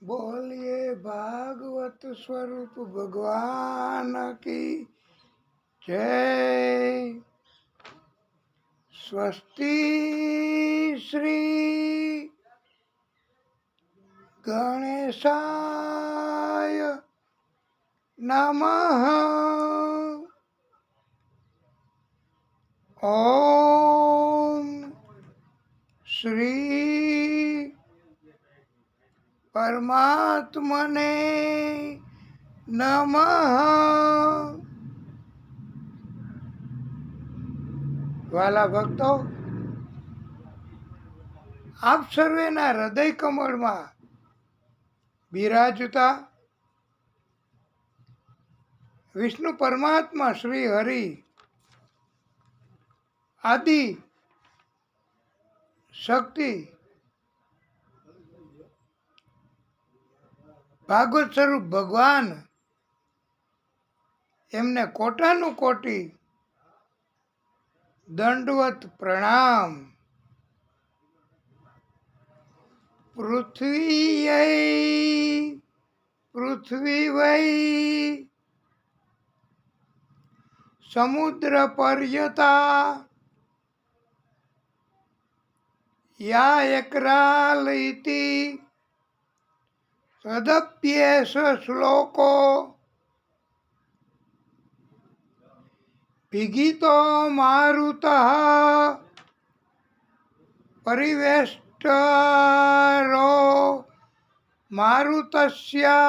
बोलिए भागवत स्वरूप भगवान की जय। स्वस्ति श्री गणेशाय नमः। ओम श्री परमात्मने नमः। વાલા ભક્તો, આપ સર્વેના હૃદય કમળમાં બિરાજતા વિષ્ણુ પરમાત્મા શ્રી હરિ આદિ શક્તિ ભાગવત સ્વરૂપ ભગવાન એમને કોટાનું કોટી દંડવત પ્રણામ. પૃથ્વી વૈ સમુદ્ર પર્યતા યા એકરાલઇતિ તદપ્યેષ શ્લોકો વિગીતો મારુતઃ પરિવેષ્ટરો મારુતસ્ય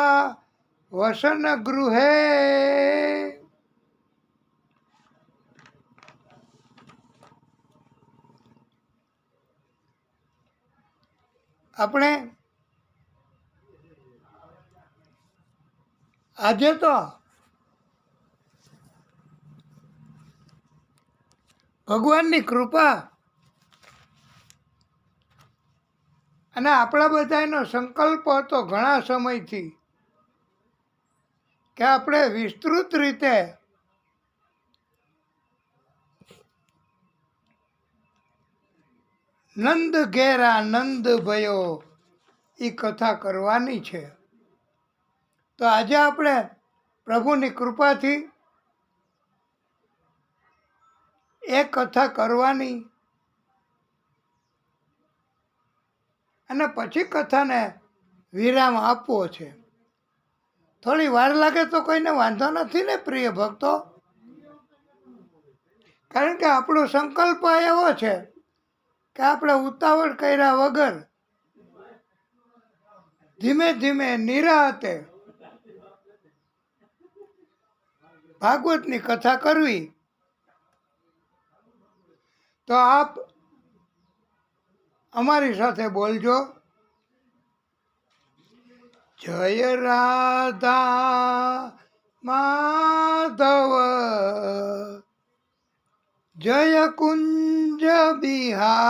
વસન ગૃહે. આપણે આજે તો ભગવાનની કૃપા અને આપણા બધાનો સંકલ્પ હતો ઘણા સમયથી કે આપણે વિસ્તૃત રીતે નંદ ઘેરા નંદ ભયો એ કથા કરવાની છે. તો આજે આપણે પ્રભુની કૃપાથી એ કથા કરવાની અને પછી કથાને વિરામ આપવો છે. થોડી વાર લાગે તો કોઈને વાંધો નથી ને પ્રિય ભક્તો, કારણ કે આપણો સંકલ્પ એવો છે કે આપણે ઉતાવળ કર્યા વગર ધીમે ધીમે નિરાતે ભાગવતની કથા કરવી. તો આપ અમારી સાથે બોલજો. જય રાધા માધવ જય કુંજ બિહારી.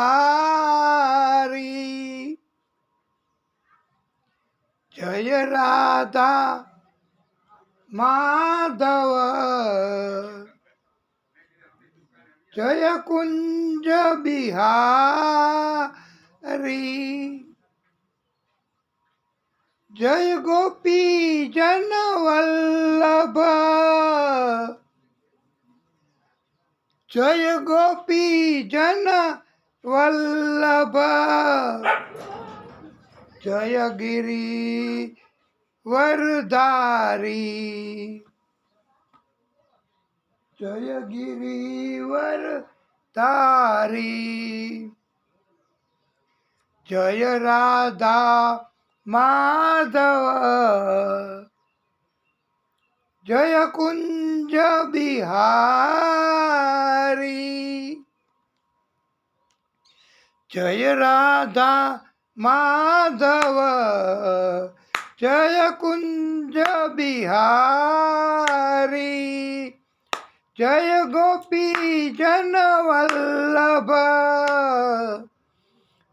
જય રાધા માધવ જય કુંજ બિહારી. જય ગોપી જન વલ્લભ જય ગોપી જન વલ્લભ જય ગિરી વરધારી. જય ગિરિવર ધારી. જય રાધા માધવ જય કુંજ બિહારી. જય રાધા માધવ જય કુંજ બિહારી. જય ગોપી જન વલ્લભ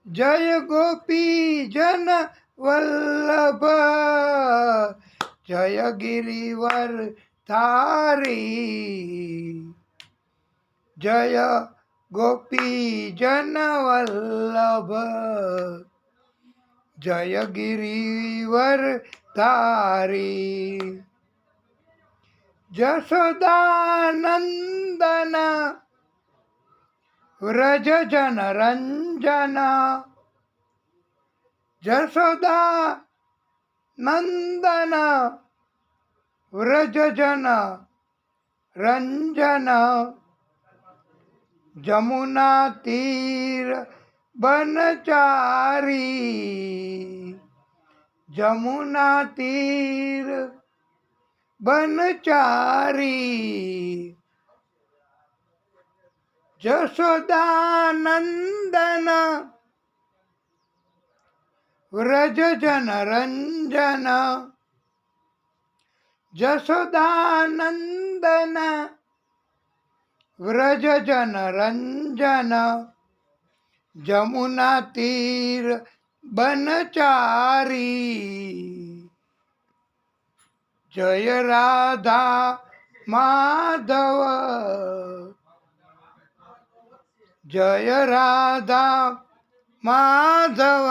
જય ગોપી જન વલ્લભ જય ગિરિવર ધારી. જય ગોપી જન વલ્લભ જય ગિરિવર ધારી જશોદાનંદન વ્રજ જન રંજન જશોદા નંદન વ્રજ જન રંજન જમુના તીર બનચારી જમુના તીર બનચારી જશોદાનંદન વ્રજ જન રંજન જશોદાનંદન વ્રજ જન રંજન જમુના તીર બનચારી જય રાધા માધવ જય રાધા માધવ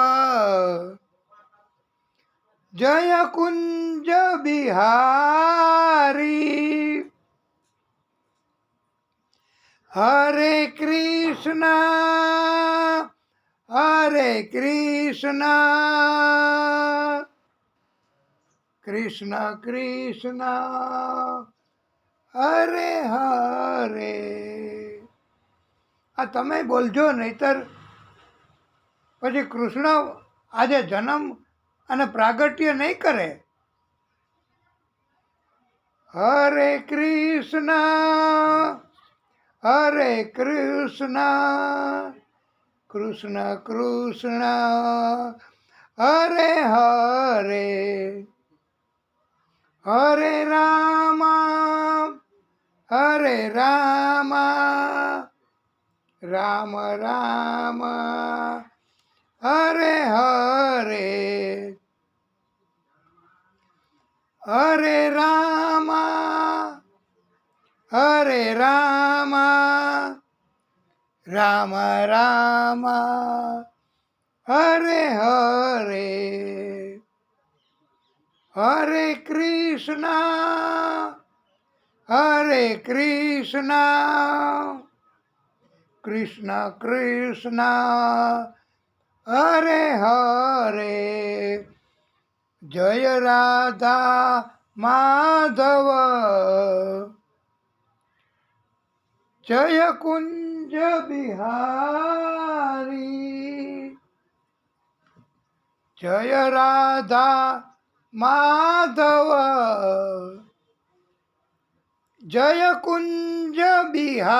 જય કુંજ બિહારી હરે કૃષ્ણ કૃષ્ણ કૃષ્ણ હરે હરે. આ તમે બોલજો, નહીતર પછી કૃષ્ણ આજે જન્મ અને પ્રાગટ્ય નહીં કરે. હરે કૃષ્ણ કૃષ્ણ કૃષ્ણ હરે હરે. હરે રામ રામ રામ હરે હરે. હરે રામ રામ રામ હરે હરે. હરે કૃષ્ણ કૃષ્ણ કૃષ્ણ હરે હરે. જય રાધા માધવ જય કુંજ બિહારી જય રાધા માધવ જય કુંજ બિહારી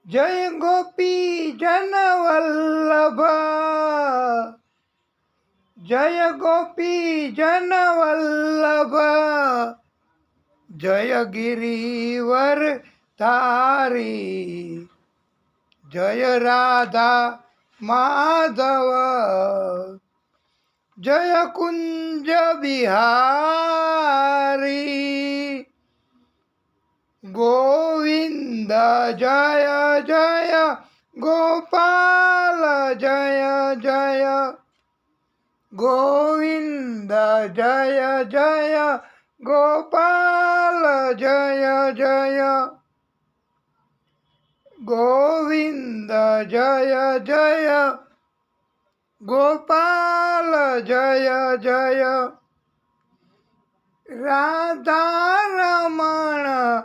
જય ગોપી જન વલ્લભ જય ગોપી જન વલ્લભ જય ગિરિવર ધારી જય રાધા માધવ જય કુંજ બિહારી ગોવિંદ જય જય ગોપાલ જય જય ગોવિંદ જય જય ગોપાલ જય જય ગોવિંદ જય જય ગોપાલ જય જય રાધા રમણ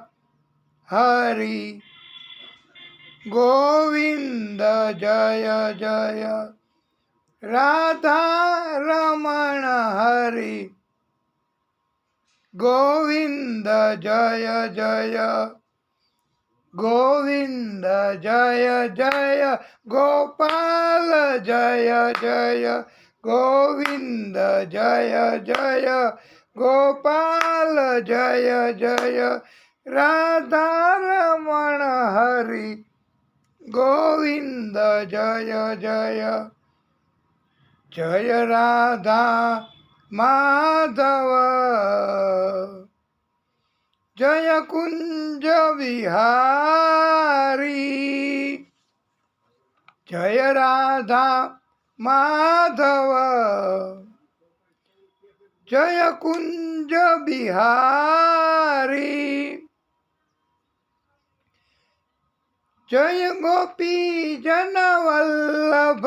હરિ ગોવિંદ જય જય રાધા રમણ હરિ ગોવિંદ જય જય ગોવિંદ જય જય ગોપાલ જય જય ગોવિંદ જય જય ગોપાલ જય જય રાધા રમણ હરિ ગોવિંદ જય જય જય રાધા માધવ જય કુંજ વિહારી જય રાધા માધવ જય કુંજ બિહારી જય ગોપી જન વલ્લભ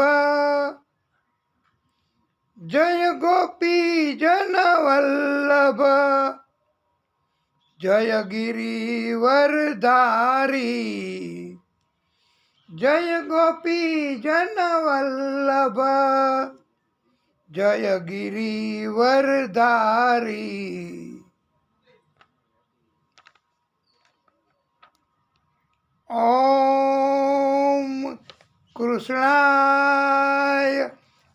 જય ગોપી જન વલ્લભ જય ગિરિવરધારી જય ગોપી જન વલ્લભ જય ગિરિવરધારી. ઓમ કૃષ્ણાય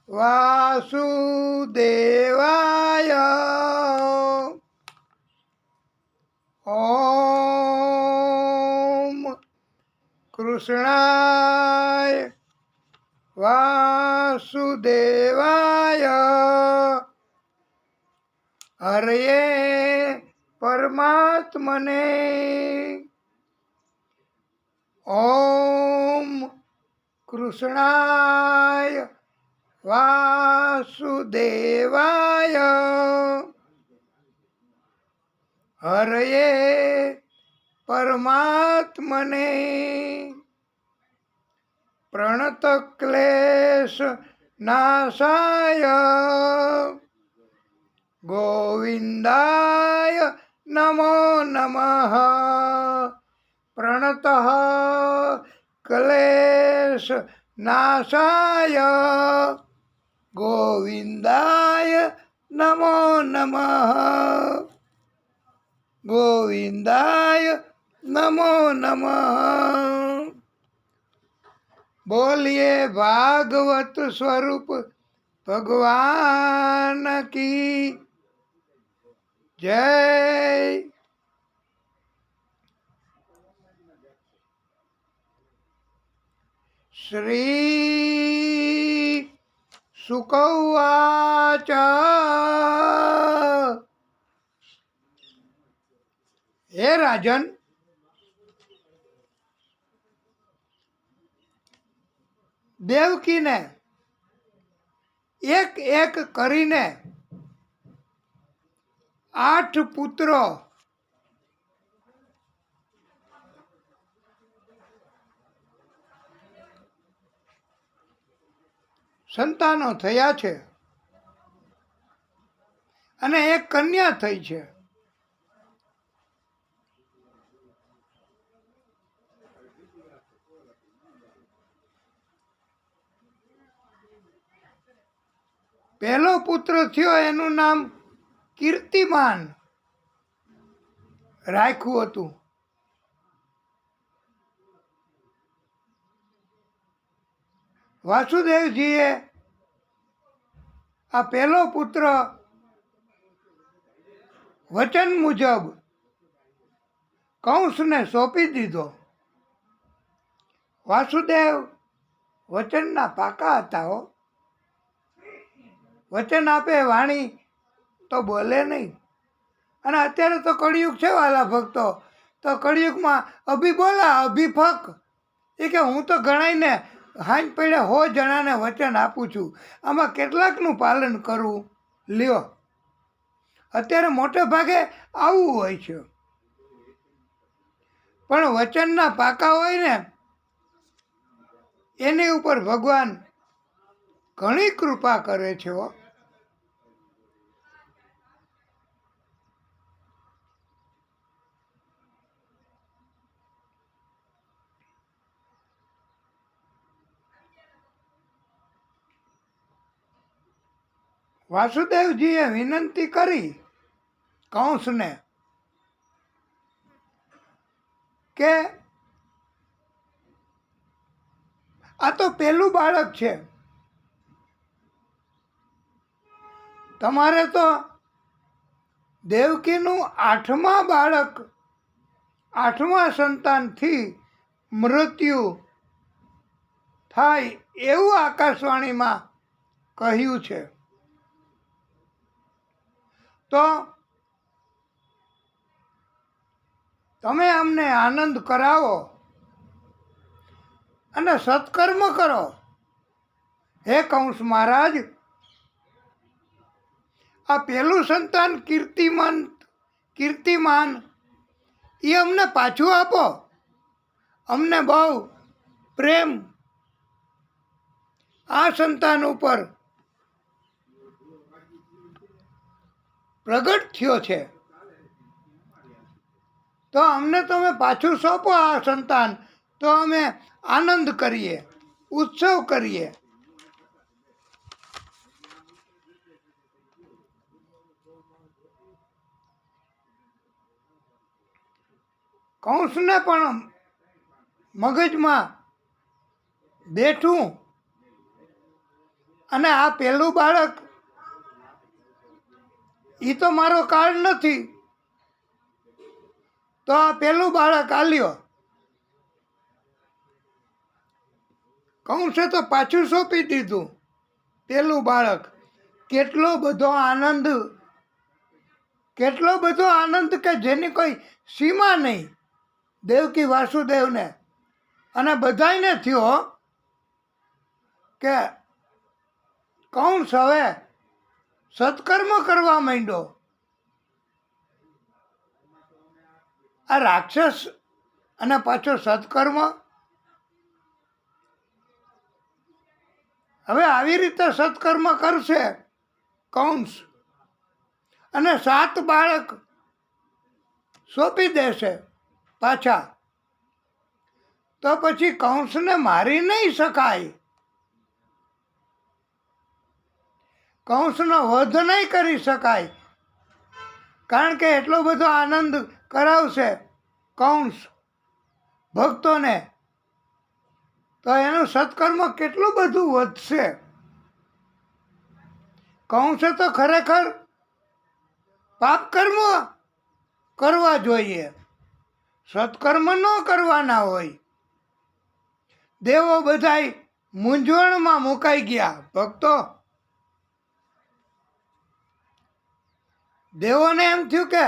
વાસુદેવાય ઓમ કૃષ્ણાય વાસુદેવાય હરયે પરમાત્મને ઓમ કૃષ્ણાય વાસુદેવાય હરયે પરમાત્મને પ્રણતક્લેશ નાશાય ગોવિંદાય નમો નમઃ. પ્રણતઃ ક્લેશ નાશાય ગોવિંદાય નમો નમઃ. ગોવિંદાય નમો નમઃ. બોલીએ ભાગવત સ્વરૂપ ભગવાન કી જય. શ્રી શુક ઉવાચ હે રાજન, દેવકીને એક એક કરીને 8 પુત્રો સંતાનો થયા છે અને એક કન્યા થઈ છે. પહેલો પુત્ર થયો એનું નામ કીર્તિમાન રાખ્યું હતું. વાસુદેવજીએ આ પહેલો પુત્ર વચન મુજબ કંસને સોંપી દીધો. વાસુદેવ વચનના પાકા હતા હો. વચન આપે વાણી તો બોલે નહીં. અને અત્યારે તો કળિયુગ છે વાલા ભક્તો, તો કળિયુગમાં અભી બોલા અભી ફક, એ કે હું તો ગણાઈને હાંજ પડે 100 જણાને વચન આપું છું, આમાં કેટલાકનું પાલન કરવું લ્યો. અત્યારે મોટે ભાગે આવું હોય છે. પણ વચનના પાકા હોય ને એની ઉપર ભગવાન ઘણી કૃપા કરે છે હો. વાસુદેવજીએ વિનંતી કરી કંસને કે આ તો પહેલું બાળક છે, તમારે તો દેવકીનું 8મા બાળક 8મા સંતાનથી મૃત્યુ થાય એવું આકાશવાણીમાં કહ્યું છે. તો તમે અમને આનંદ કરાવો અને સત્કર્મ કરો. હે કંસ મહારાજ, આ પહેલું સંતાન કીર્તિમાન એ અમને પાછું આપો. અમને બહુ પ્રેમ આ સંતાન ઉપર પ્રગટ થયો છે, તો અમને તમે પાછું સોંપો આ સંતાન, તો અમે આનંદ કરીએ, ઉત્સવ કરીએ. કંસને પણ મગજમાં બેઠું, અને આ પહેલું બાળક એ તો મારો કાળ નથી, તો આ પહેલું બાળક આલ્યો. કંસે તો પાછું સોંપી દીધું પહેલું બાળક. કેટલો બધો આનંદ કે જેની કોઈ સીમા નહીં દેવકી વાસુદેવને. અને બધાયને થયો કે કંસ હવે સત્કર્મ કરવા માંડ્યો. આ રાક્ષસ અને પાછો સત્કર્મ. હવે આવી રીતે સત્કર્મ કરશે કંસ, અને 7 બાળક સોંપી દેશે પાછા, તો પછી કંસને મારી નહીં શકાય, કંસનો વધ નહીં કરી શકાય, કારણ કે એટલો બધો આનંદ કરાવશે કંસ ભક્તોને, તો એનું સત્કર્મ કેટલું બધું વધશે. કંસે તો ખરેખર પાપ કર્મ કરવા જોઈએ, સત્કર્મ ન કરવાના હોય. દેવો બધાય મૂંઝવણમાં મુકાઈ ગયા. ભક્તો, દેવોને એમ થયું કે,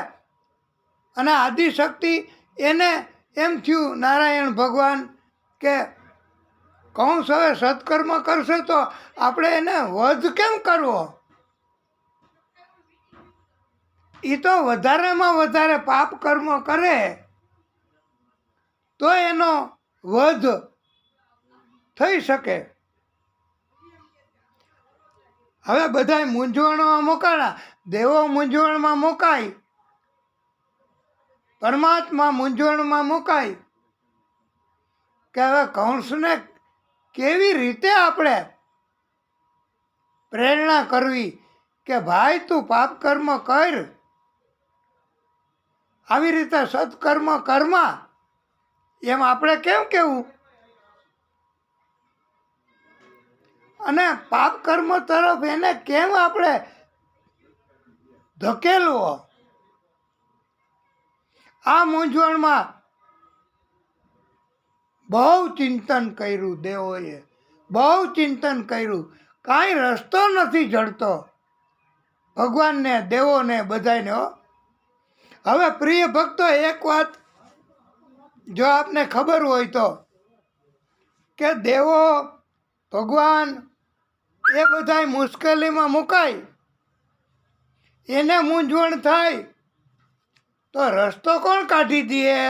અને આદિશક્તિ એને એમ થયું નારાયણ ભગવાન કે કંસ હવે સત્કર્મ કરશે તો આપણે એને વધ કેમ કરવો. એ તો વધારેમાં વધારે પાપ કર્મ કરે તો એનો વધ થઈ શકે. હવે બધાય મૂંઝવણમાં મુકાણા, દેવો મૂંઝવણમાં મુકાય, પરમાત્મા મૂંઝવણમાં મુકાય કે હવે કંસને કેવી રીતે આપણે પ્રેરણા કરવી કે ભાઈ તું પાપ કર્મ કર, આવી રીતે સત્કર્મ કર્મા, એમ આપણે કેમ કેવું. અને પાપ કર્મ તરફ એને કેમ આપણે ધકેલવો. આ મૂંઝવણમાં બહુ ચિંતન કર્યું દેવોએ, બહુ ચિંતન કર્યું, કાંઈ રસ્તો નથી જડતો ભગવાનને, દેવોને, બધાને. હવે પ્રિય ભક્તો, એક વાત જો આપને ખબર હોય તો, કે દેવો ભગવાન એ બધાય મુશ્કેલીમાં મુકાય, એને મૂંઝવણ થાય તો રસ્તો કોણ કાઢી દે?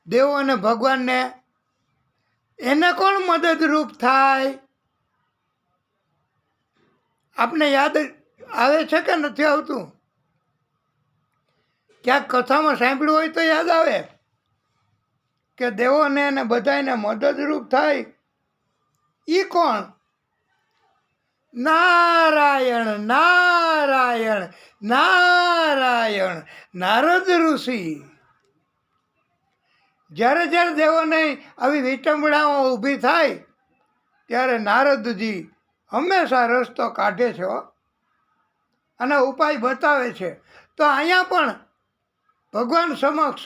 દેવો અને ભગવાનને. એને કોણ મદદરૂપ થાય? આપને યાદ આવે છે કે નથી આવતું? ક્યાંક કથામાં સાંભળ્યું હોય તો યાદ આવે કે દેવોને અને બધાને મદદરૂપ થાય એ કોણ? નારાયણ નારાયણ નારાયણ, નારદ ઋષિ. જ્યારે જ્યારે દેવોને આવી વિટંબણાઓ ઊભી થાય ત્યારે નારદજી હંમેશા રસ્તો કાઢે છે અને ઉપાય બતાવે છે. તો અહીંયા પણ ભગવાન સમક્ષ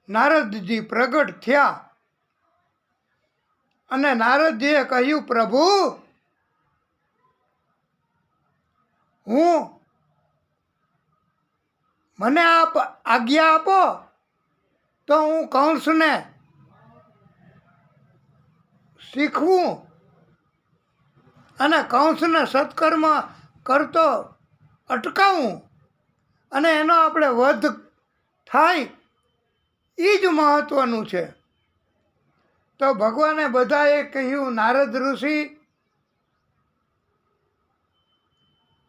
નારદજી પ્રગટ થયા અને નારદજીએ કહ્યું, પ્રભુ, મને આપ આજ્ઞા આપો તો હું કંસને શીખવું. અને કંસને સત્કર્મ કરતો અટકાવવું અને એનો આપણે વધ થાય એ જ મહત્ત્વનું છે. તો ભગવાને બધાએ કહ્યું, નારદ ઋષિ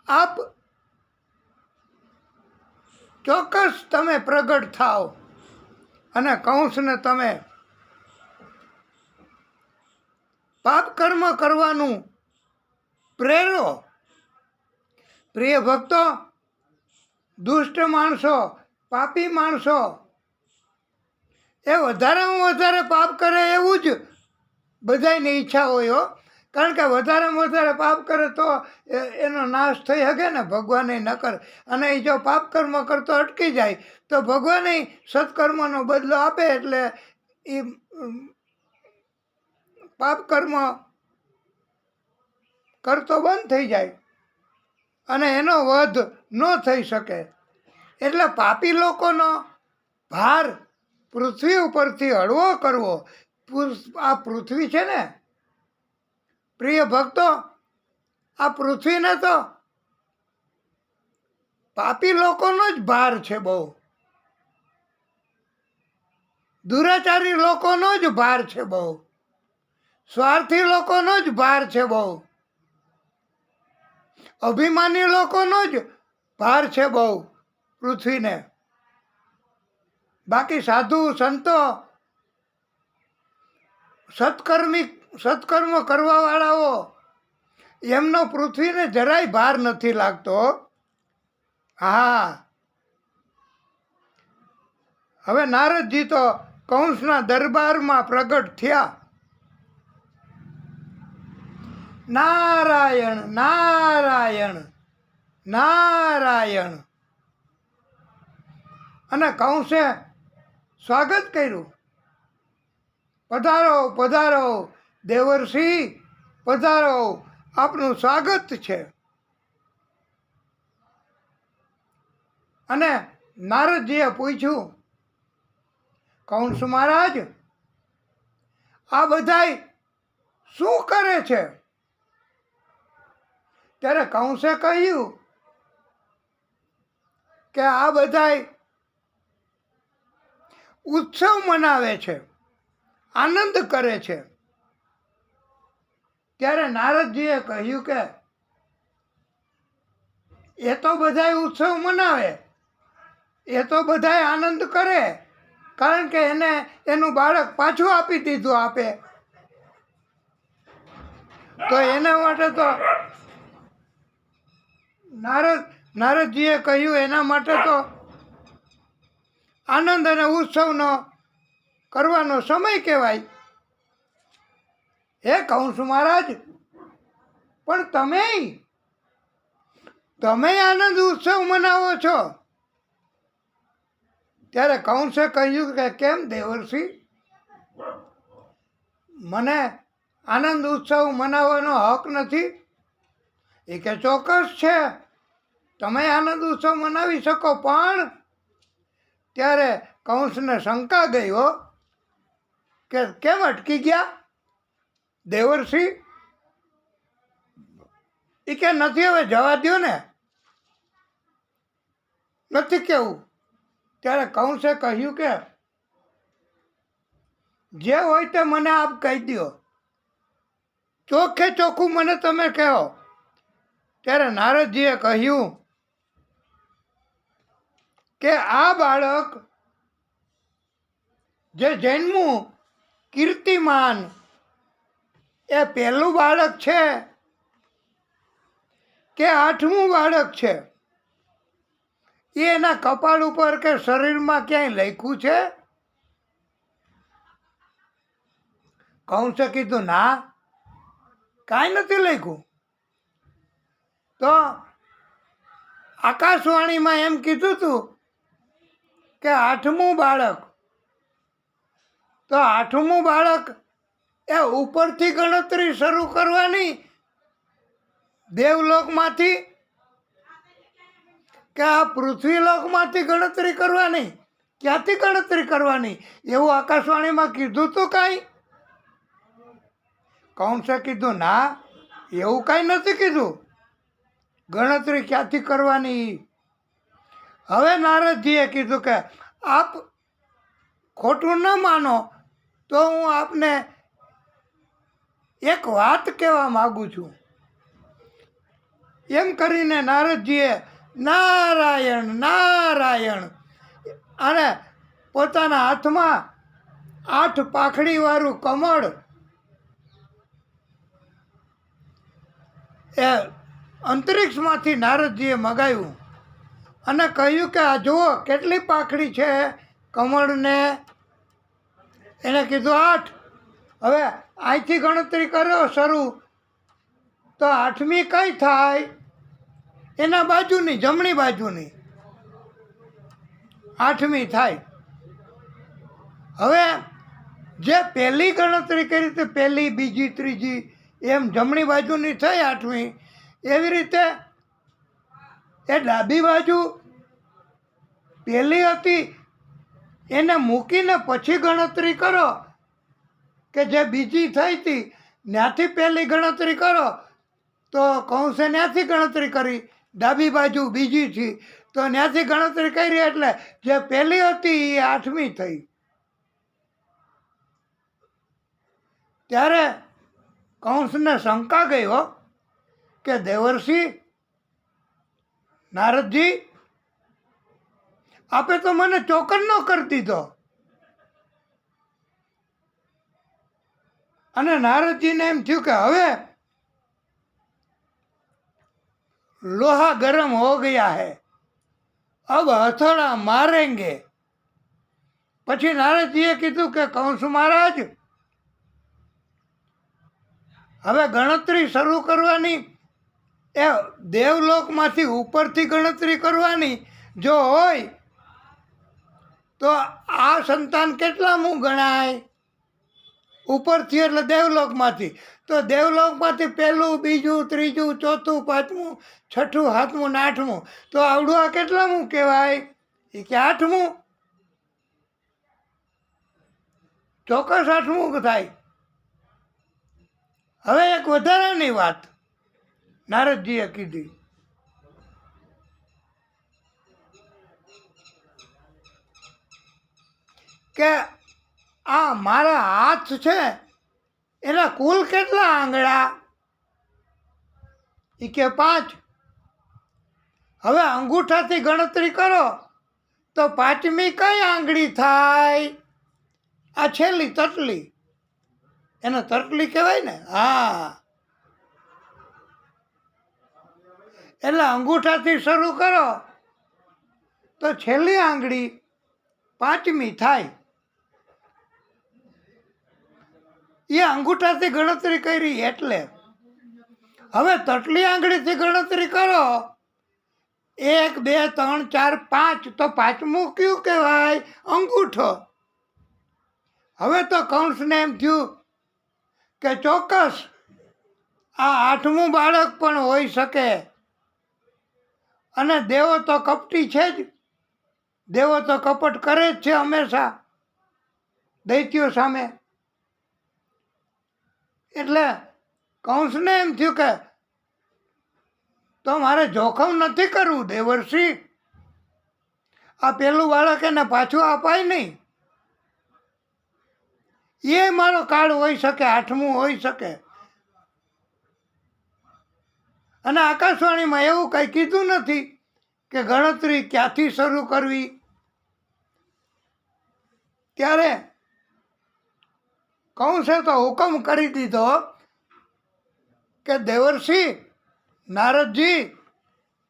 આપ ચોક્કસ તમે પ્રગટ થાઓ અને કંસને તમે પાપ કર્મ કરવાનું પ્રેરો. પ્રિય ભક્તો, દુષ્ટ માણસો, પાપી માણસો એ વધારેમાં વધારે પાપ કરે એવું જ બધાની ઈચ્છા હોય હો. કારણ કે વધારેમાં વધારે પાપ કરે તો એનો નાશ થઈ શકે ને, ભગવાને ન કરે. અને એ જો પાપ કર્મ કરતો અટકી જાય તો ભગવાને સત્કર્મનો બદલો આપે, એટલે એ પાપ કર્મ કરતો બંધ થઈ જાય અને એનો વધ ન થઈ શકે. એટલે પાપી લોકોનો ભાર પૃથ્વી ઉપરથી હળવો કરવો. આ પૃથ્વી છે ને પ્રિય ભક્તો, આ પૃથ્વીને તો પાપી લોકોનો જ ભાર છે બહુ. દુરાચારી લોકોનો જ ભાર છે બહુ. સ્વાર્થી લોકોનો જ ભાર છે બહુ. અભિમાની લોકોનો જ ભાર છે બહુ પૃથ્વીને. બાકી સાધુ સંતો, સત્કર્મ કરવાવાળાઓ, એમનો પૃથ્વીને જરાય ભાર નથી લાગતો. હા, હવે નારદજી તો કંસના દરબારમાં પ્રગટ થયા. નારાયણ નારાયણ નારાયણ. અને કંસે સ્વાગત કર્યું. પધારો પધારો દેવર્ષિ, પધારો, આપનું સ્વાગત છે. અને નારદજીએ પૂછ્યું, કંસ મહારાજ, આ બધાય શું કરે છે? ત્યારે કંસે કહ્યું કે આ બધાય ઉત્સવ મનાવે છે, આનંદ કરે છે. ત્યારે નારદજીએ કહ્યું કે એ તો બધાય ઉત્સવ મનાવે, એ તો બધાય આનંદ કરે, કારણ કે એને એનું બાળક પાછું આપી દીધું આપે, તો એના માટે તો નારદજીએ કહ્યું એના માટે તો આનંદ અને ઉત્સવનો કરવાનો સમય કહેવાય. હે કંસ મહારાજ, પણ તમે આનંદ ઉત્સવ મનાવો છો? ત્યારે કંસે કહ્યું કે કેમ દેવર્ષિ, મને આનંદ ઉત્સવ મનાવવાનો હક નથી? એ કે ચોક્કસ છે, તમે આનંદ ઉત્સવ મનાવી શકો. પણ ત્યારે કંસને શંકા ગઈ હો, કે કેમ અટકી ગયા દેવર્ષિ? એ કે નથી, હવે જવા દો ને, નથી કેવું. ત્યારે કંસે કહ્યું કે જે હોય તે મને આપ કહી દો, ચોખ્ખે ચોખ્ખું મને તમે કહો. ત્યારે નારદજીએ કહ્યું કે આ બાળક જે જન્મ્યું કીર્તિમાન, એ પહેલું બાળક છે કે 8મું બાળક છે? એ એના કપાળ ઉપર કે શરીરમાં ક્યાંય લખ્યું છે? કંસે કીધું ના, કાંઈ નથી લખ્યું. તો આકાશવાણીમાં એમ કીધું હતું કે 8મું બાળક. તો 8મું બાળક એ ઉપરથી ગણતરી શરૂ કરવાની દેવલોકમાંથી, કે આ પૃથ્વીલોકમાંથી ગણતરી કરવાની? ક્યાંથી ગણતરી કરવાની એવું આકાશવાણીમાં કીધું તું કાંઈ? કંસે કીધું ના, એવું કાંઈ નથી કીધું. ગણતરી ક્યાંથી કરવાની? હવે નારદજીએ કીધું કે આપ ખોટું ન માનો તો હું આપને એક વાત કહેવા માગું છું. એમ કરીને નારદજીએ નારાયણ નારાયણ અને પોતાના હાથમાં 8 પાંખડીવાળું કમળ એ અંતરિક્ષમાંથી નારદજીએ મગાવ્યું અને કહ્યું કે આ જુઓ કેટલી પાંખડી છે કમળને. એને કીધું 8. હવે અહીંથી ગણતરી કરો શરૂ તો 8મી કઈ થાય? એના બાજુની, જમણી બાજુની 8મી થાય. હવે જે પહેલી ગણતરી કરી હતી, પહેલી, બીજી, ત્રીજી, એમ જમણી બાજુની થઈ 8મી. એવી રીતે એ ડાબી બાજુ પહેલી હતી એને મૂકીને પછી ગણતરી કરો કે જે બીજી થઈ હતી ત્યાંથી પહેલી ગણતરી કરો. તો કૌંસે ત્યાંથી ગણતરી કરી, ડાબી બાજુ બીજીથી, તો ત્યાંથી ગણતરી કરી એટલે જે પહેલી હતી એ 8મી થઈ. ત્યારે કૌંસને શંકા ગઈ હો કે દેવર્ષિ નારદજી, આપે તો મને ચોકન્નો કરી દીધો. અને નારદજીને એમ થયું કે હવે લોહા ગરમ હો ગયા है, अब हथौड़ा मारेंगे. પછી નારદજીએ કીધું કે કંસ મહારાજ, હવે ગણતરી શરૂ કરવાની એ દેવલોકમાંથી ઉપરથી ગણતરી કરવાની જો હોય તો આ સંતાન કેટલામું ગણાય? ઉપરથી એટલે દેવલોકમાંથી. તો દેવલોકમાંથી પહેલું, બીજું, ત્રીજું, ચોથું, પાંચમું, છઠ્ઠું, સાતમું ને 8મું. તો આવડું આ કેટલામું કહેવાય? એ કે 8મું. ચોક્કસ 8મું થાય. હવે એક વધારાની વાત નારદજીએ કીધી કે આ મારા હાથ છે એના કુલ કેટલા આંગળા? એ કે 5. હવે અંગૂઠાથી ગણતરી કરો તો 5મી કઈ આંગળી થાય? આ છેલ્લી તટલી, એને તટલી કહેવાય ને. હા, એટલે અંગૂઠાથી શરૂ કરો તો છેલ્લી આંગળી 5મી થાય. એ અંગૂઠાથી ગણતરી કરી એટલે. હવે તટલી આંગળીથી ગણતરી કરો 1, 2, 3, 4, 5. તો 5મું કયું કહેવાય? અંગૂઠો. હવે તો કંસને એમ થયું કે ચોક્કસ આ 8મું બાળક પણ હોઈ શકે. અને દેવો તો કપટી છે જ, દેવો તો કપટ કરે જ છે હંમેશા દૈત્યો સામે. એટલે કંસને એમ થયું કે તો મારે જોખમ નથી કરવું દેવર્ષિ. આ પેલું બાળક એને પાછું અપાય નહીં. એ મારો કાળ હોઈ શકે, 8મું હોઈ શકે. અને આકાશવાણીમાં એવું કંઈ કીધું નથી કે ગણતરી ક્યાંથી શરૂ કરવી. ત્યારે કંસે તો હુકમ કરી દીધો કે દેવર્ષિ નારદજી,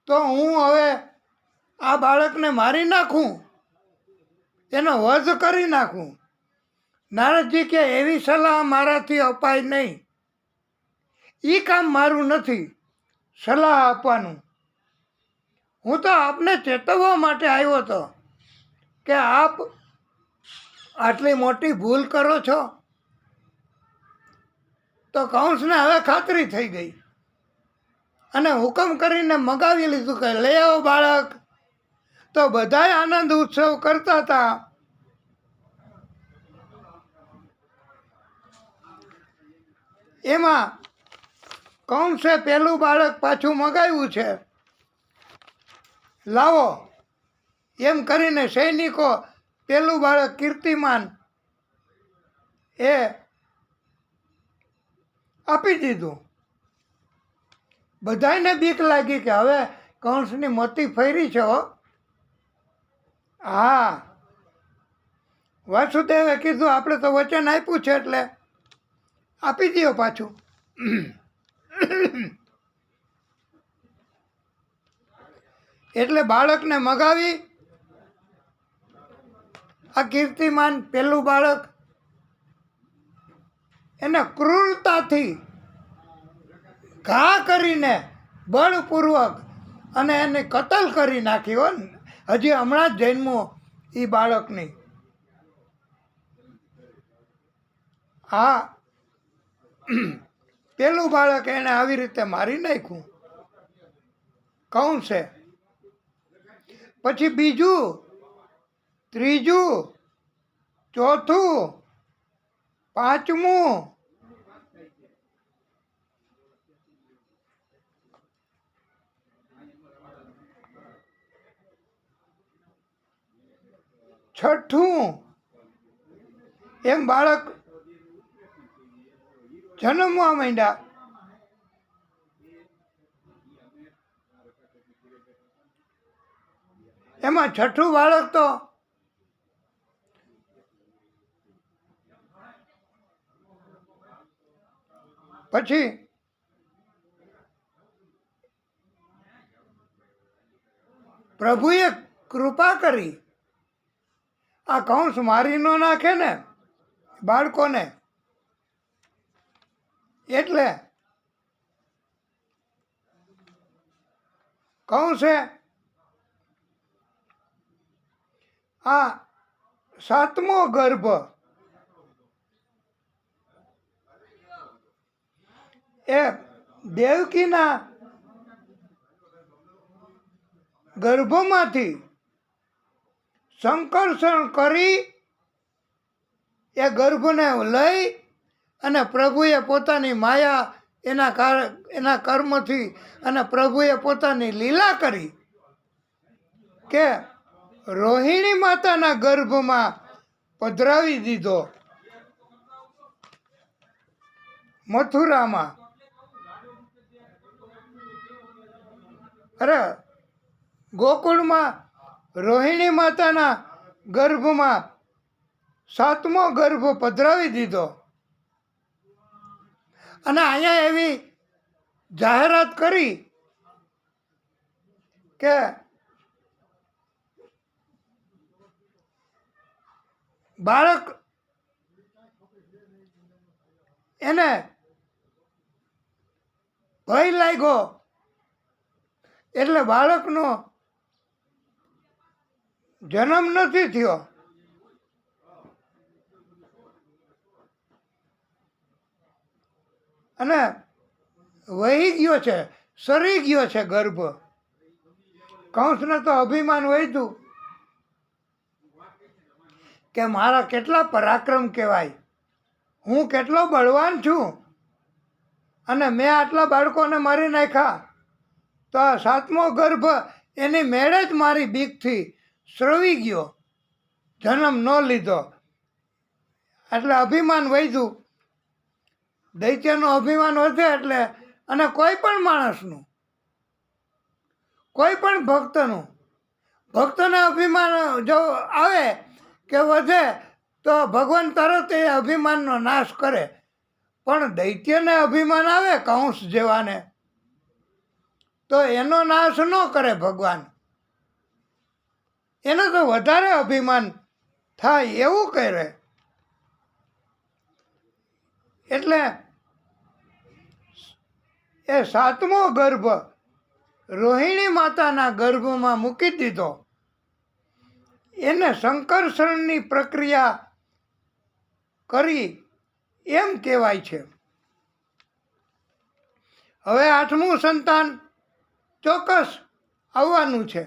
તો હું હવે આ બાળકને મારી નાખું, એનો વધ કરી નાખું. નારદજી કે એવી સલાહ મારાથી અપાય નહીં. એ કામ મારું નથી સલાહ આપવાનું. હું તો આપને ચેતવવા માટે આવ્યો હતો કે આપ આટલી મોટી ભૂલ કરો છો. તો કંસને હવે ખાતરી થઈ ગઈ અને હુકમ કરીને મગાવી લીધું કે લઈ આવો બાળક. તો બધાય આનંદ ઉત્સવ કરતા હતા. એમાં કંસે પેલું બાળક પાછું મગાવ્યું છે, લાવો એમ કરીને સૈનિકો પેલું બાળક કીર્તિમાન એ આપી દીધું. બધાને બીક લાગી કે હવે કંસની મોતી ફેરી છે હો. હા, વાસુદેવે કીધું આપણે તો વચન આપ્યું છે એટલે આપી દો પાછું. એટલે બાળકને મગાવી આ કીર્તિમાન પેલું બાળક એને ક્રૂરતાથી ઘા કરીને બળપૂર્વક અને એને કતલ કરી નાખી હો. હજી હમણાં જ જન્મો એ બાળકની. હા, પેલું બાળક એને આવી રીતે મારી નાખ્યું કંસે. પછી બીજું, ત્રીજું, ચોથું, પાંચમું, છઠ્ઠું, એમ બાળક જન્મવા માંડ્યા. એમાં છઠ્ઠું બાળક તો પછી પ્રભુએ કૃપા કરી આ કંસ મારી ન નાખે ને બાળકોને, એટલે કંસે આ સાતમો ગર્ભ એ દેવકીના ગર્ભમાંથી સંકર્ષણ કરી એ ગર્ભને લઈ અને પ્રભુએ પોતાની માયા એના કર્મથી અને પ્રભુએ પોતાની લીલા કરી કે રોહિણી માતાના ગર્ભમાં પધરાવી દીધો મથુરામાં. અરે ગોકુળમાં રોહિણી માતાના ગર્ભમાં સાતમો ગર્ભ પધરાવી દીધો. અને અહીંયા એવી જાહેરાત કરી કે બાળક એને ભય લાગ્યો એટલે બાળકનો જન્મ નથી થયો. અને વહી ગયો છે, સરી ગયો છે ગર્ભ. કંસને તો અભિમાન વધ્યું કે મારા કેટલા પરાક્રમ કહેવાય, હું કેટલો બળવાન છું અને મેં આટલા બાળકોને મારી નાખ્યા. તો આ સાતમો ગર્ભ એની મેળે જ મારી બીકથી સ્રવી ગયો, જન્મ ન લીધો. એટલે અભિમાન વધ્યું. દૈત્યનું અભિમાન વધે એટલે, અને કોઈ પણ માણસનું, કોઈ પણ ભક્તને અભિમાન જો આવે કે વધે તો ભગવાન તરત એ અભિમાનનો નાશ કરે. પણ દૈત્યને અભિમાન આવે કંસ જેવાને તો એનો નાશ ન કરે ભગવાન. એને તો વધારે અભિમાન થાય એવું કરે. એટલે એ સાતમો ગર્ભ રોહિણી માતાના ગર્ભમાં મૂકી દીધો. એને સંકર્ષણની પ્રક્રિયા કરી એમ કહેવાય છે. હવે આઠમું સંતાન ચોક્કસ આવવાનું છે.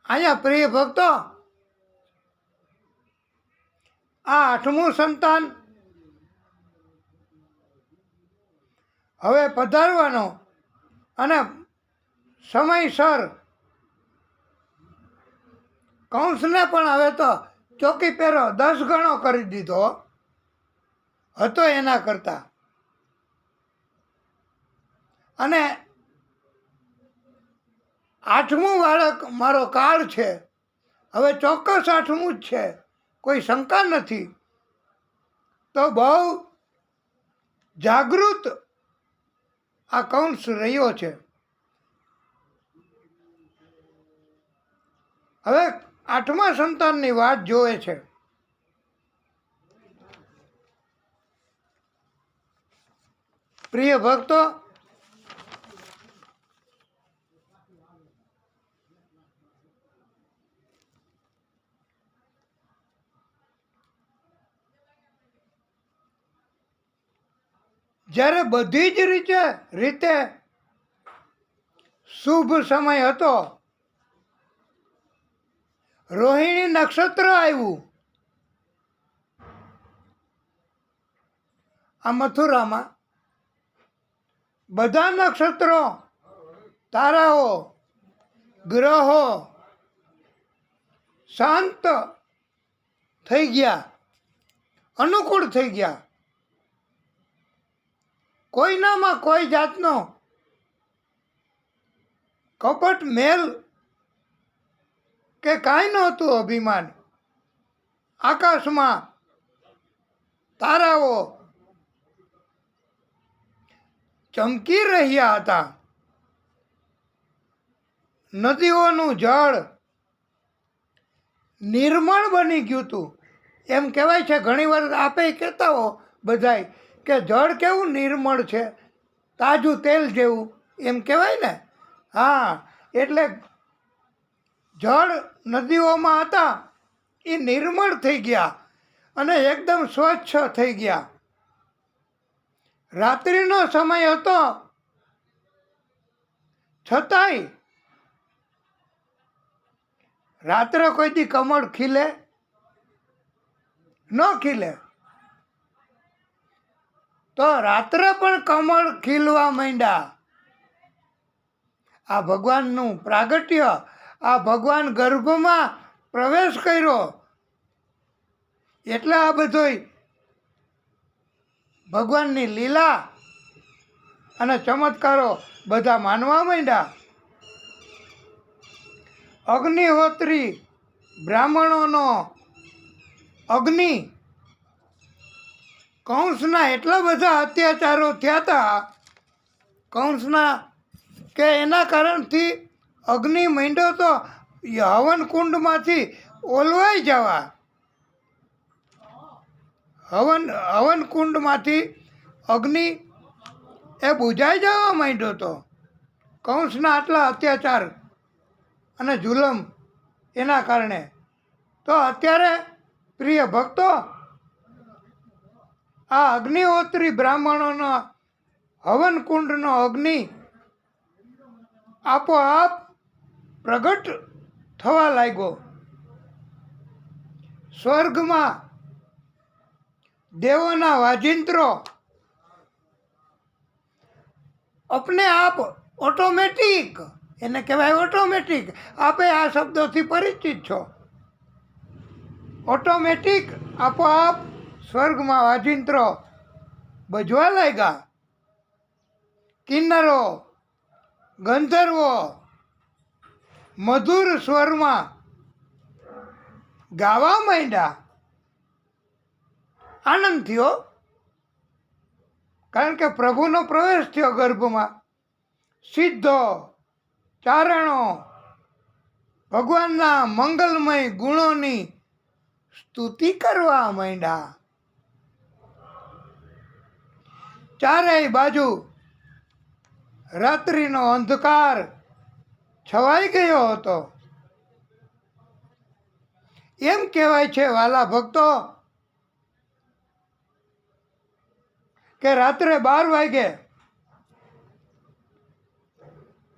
અહીંયા પ્રિય ભક્તો, આ આઠમું સંતાન હવે પધારવાનો અને સમયસર કંસને પણ હવે તો ચોકી પહેરો 10 ગણો કરી દીધો હતો એના કરતાં. અને 8મું બાળક મારો કાળ છે, હવે ચોક્કસ 8મું જ છે, કોઈ શંકા નથી. તો બહુ જાગૃત આ કંસ રહ્યો છે. હવે 8મા સંતાનની વાત જોવે છે. પ્રિય ભક્તો, જ્યારે બધી જ રીતે શુભ સમય હતો, રોહિણી નક્ષત્ર આવ્યું આ મથુરામાં. બધા નક્ષત્રો, તારાઓ, ગ્રહો શાંત થઈ ગયા, અનુકૂળ થઈ ગયા. કોઈનામાં કોઈ જાતનો કપટ મેલ કે કાંઈ નહોતું અભિમાન. આકાશમાં તારાઓ ચમકી રહ્યા હતા. નદીઓનું જળ નિર્મળ બની ગયું હતું. એમ કહેવાય છે, ઘણીવાર આપે કહેતા હો બધાય કે જળ કેવું નિર્મળ છે, તાજું તેલ જેવું, એમ કહેવાય ને. હા, એટલે જળ નદીઓમાં હતા એ નિર્મળ થઈ ગયા અને એકદમ સ્વચ્છ થઈ ગયા. રાત્રિનો સમય હતો છતાંય રાત્રે કોઈ દી કમળ ખીલે ન ખીલે, તો રાત્રે પણ કમળ ખીલવા માંડ્યા. આ ભગવાનનું પ્રાગટ્ય, આ ભગવાન ગર્ભમાં પ્રવેશ કર્યો એટલે આ બધોય ભગવાનની લીલા અને ચમત્કારો બધા માનવા માંડ્યા. અગ્નિહોત્રી બ્રાહ્મણોનો અગ્નિ કંસના એટલા બધા અત્યાચારો થયા હતા, કંસના કે એના કારણથી અગ્નિ માંડ્યો તો હવન કુંડમાંથી ઓલવાઈ જવા. હવન કુંડમાંથી અગ્નિ એ બુઝાઈ જવા માંડ્યો હતો. કંસના આટલા અત્યાચાર અને જુલમ એના કારણે. તો અત્યારે પ્રિય ભક્તો, આ અગ્નિહોત્રી બ્રાહ્મણોનો હવન કુંડનો અગ્નિ આપોઆપ પ્રગટ થવા લાગ્યો. સ્વર્ગમાં દેવોના વાજિંત્રો અપને આપ ઓટોમેટિક, એને કહેવાય ઓટોમેટિક. આપે આ શબ્દોથી પરિચિત છો. ઓટોમેટિક આપોઆપ સ્વર્ગમાં વાજિંત્રો બજવા લાગ્યા. કિન્નરો, ગંધર્વો મધુર સ્વરમાં ગાવા માંડ્યા. આનંદ થયો, કારણ કે પ્રભુનો પ્રવેશ થયો ગર્ભમાં. સિદ્ધો, ચારણો ભગવાનના મંગલમય ગુણોની સ્તુતિ કરવા માંડ્યા. ચારેય બાજુ રાત્રિનો અંધકાર છવાઈ ગયો હતો. એમ કહેવાય છે વાલા ભક્તો કે રાત્રે 12 વાગે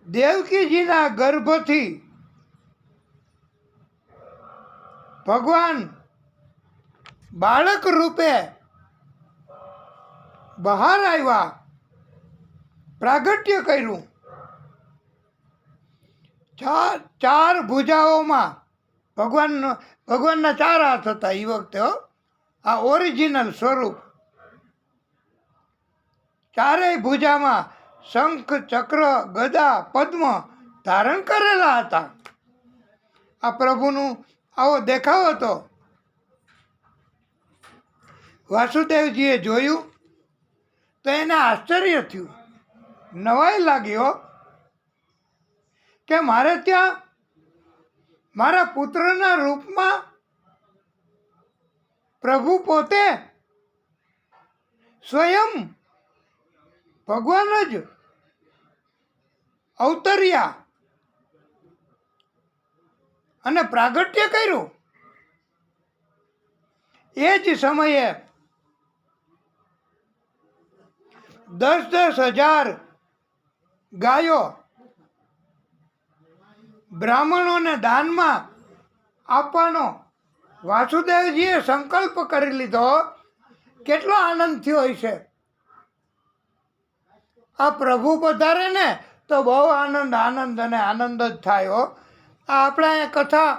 દેવકીજીના ગર્ભથી ભગવાન બાળક રૂપે બહાર આવ્યા. પ્રાગટ્ય કર્યું. ચાર ભુજાઓમાં ભગવાનના 4 હાથ હતા એ વખતે. આ ઓરિજિનલ સ્વરૂપ. ચારેય ભુજામાં શંખ, ચક્ર, ગદા, પદ્મ ધારણ કરેલા હતા. આ પ્રભુનું આવો દેખાવ હતો. વાસુદેવજીએ જોયું તો એને આશ્ચર્ય થયું, નવાઈ લાગ્યો કે મારે ત્યાં મારા પુત્રના રૂપમાં પ્રભુ પોતે સ્વયં ભગવાન જ અવતર્યા અને પ્રાગટ્ય કર્યું. એ જ સમયે 10,000 ગાયો બ્રાહ્મણોને દાનમાં આપવાનો વાસુદેવજીએ સંકલ્પ કરી લીધો. કેટલો આનંદ થયો હશે. આ પ્રભુ પધારે ને તો બહુ આનંદ અને આનંદ જ થાય હો. આ આપણે અહીંયા કથા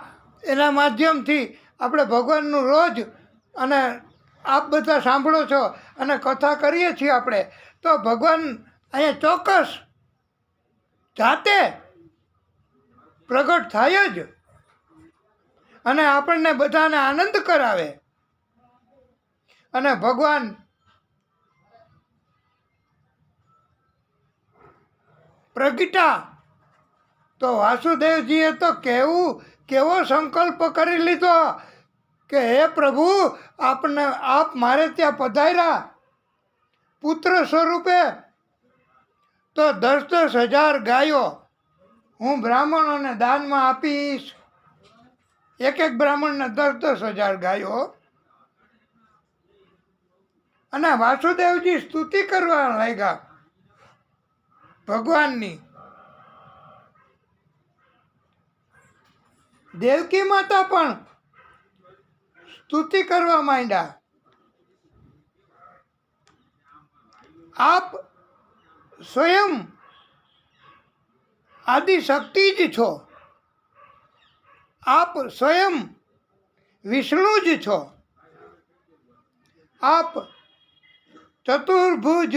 એના માધ્યમથી આપણે ભગવાનનું રોજ અને આપ બધા સાંભળો છો અને કથા કરીએ છીએ આપણે, તો ભગવાન અહીંયા ચોક્કસ જાતે પ્રગટ થાય જ અને આપણને બધાને આનંદ કરાવે. અને ભગવાન પ્રગટા તો વાસુદેવજીએ તો કેવો સંકલ્પ કરી લીધો કે હે પ્રભુ, આપ મારે ત્યાં પધાર્યા પુત્ર સ્વરૂપે, તો 10,000 ગાયો હું બ્રાહ્મણોને દાનમાં આપીશ. એક બ્રાહ્મણને 10,000 ગાયો. અને વાસુદેવજી સ્તુતિ કરવા લાગ્યા ભગવાનની. દેવકી માતા પણ સ્તુતિ કરવા માંડ્યા. આપ સ્વયં આદિશક્તિ જ છો. આપ સ્વયં વિષ્ણુ જ છો. આપ ચતુર્ભુજ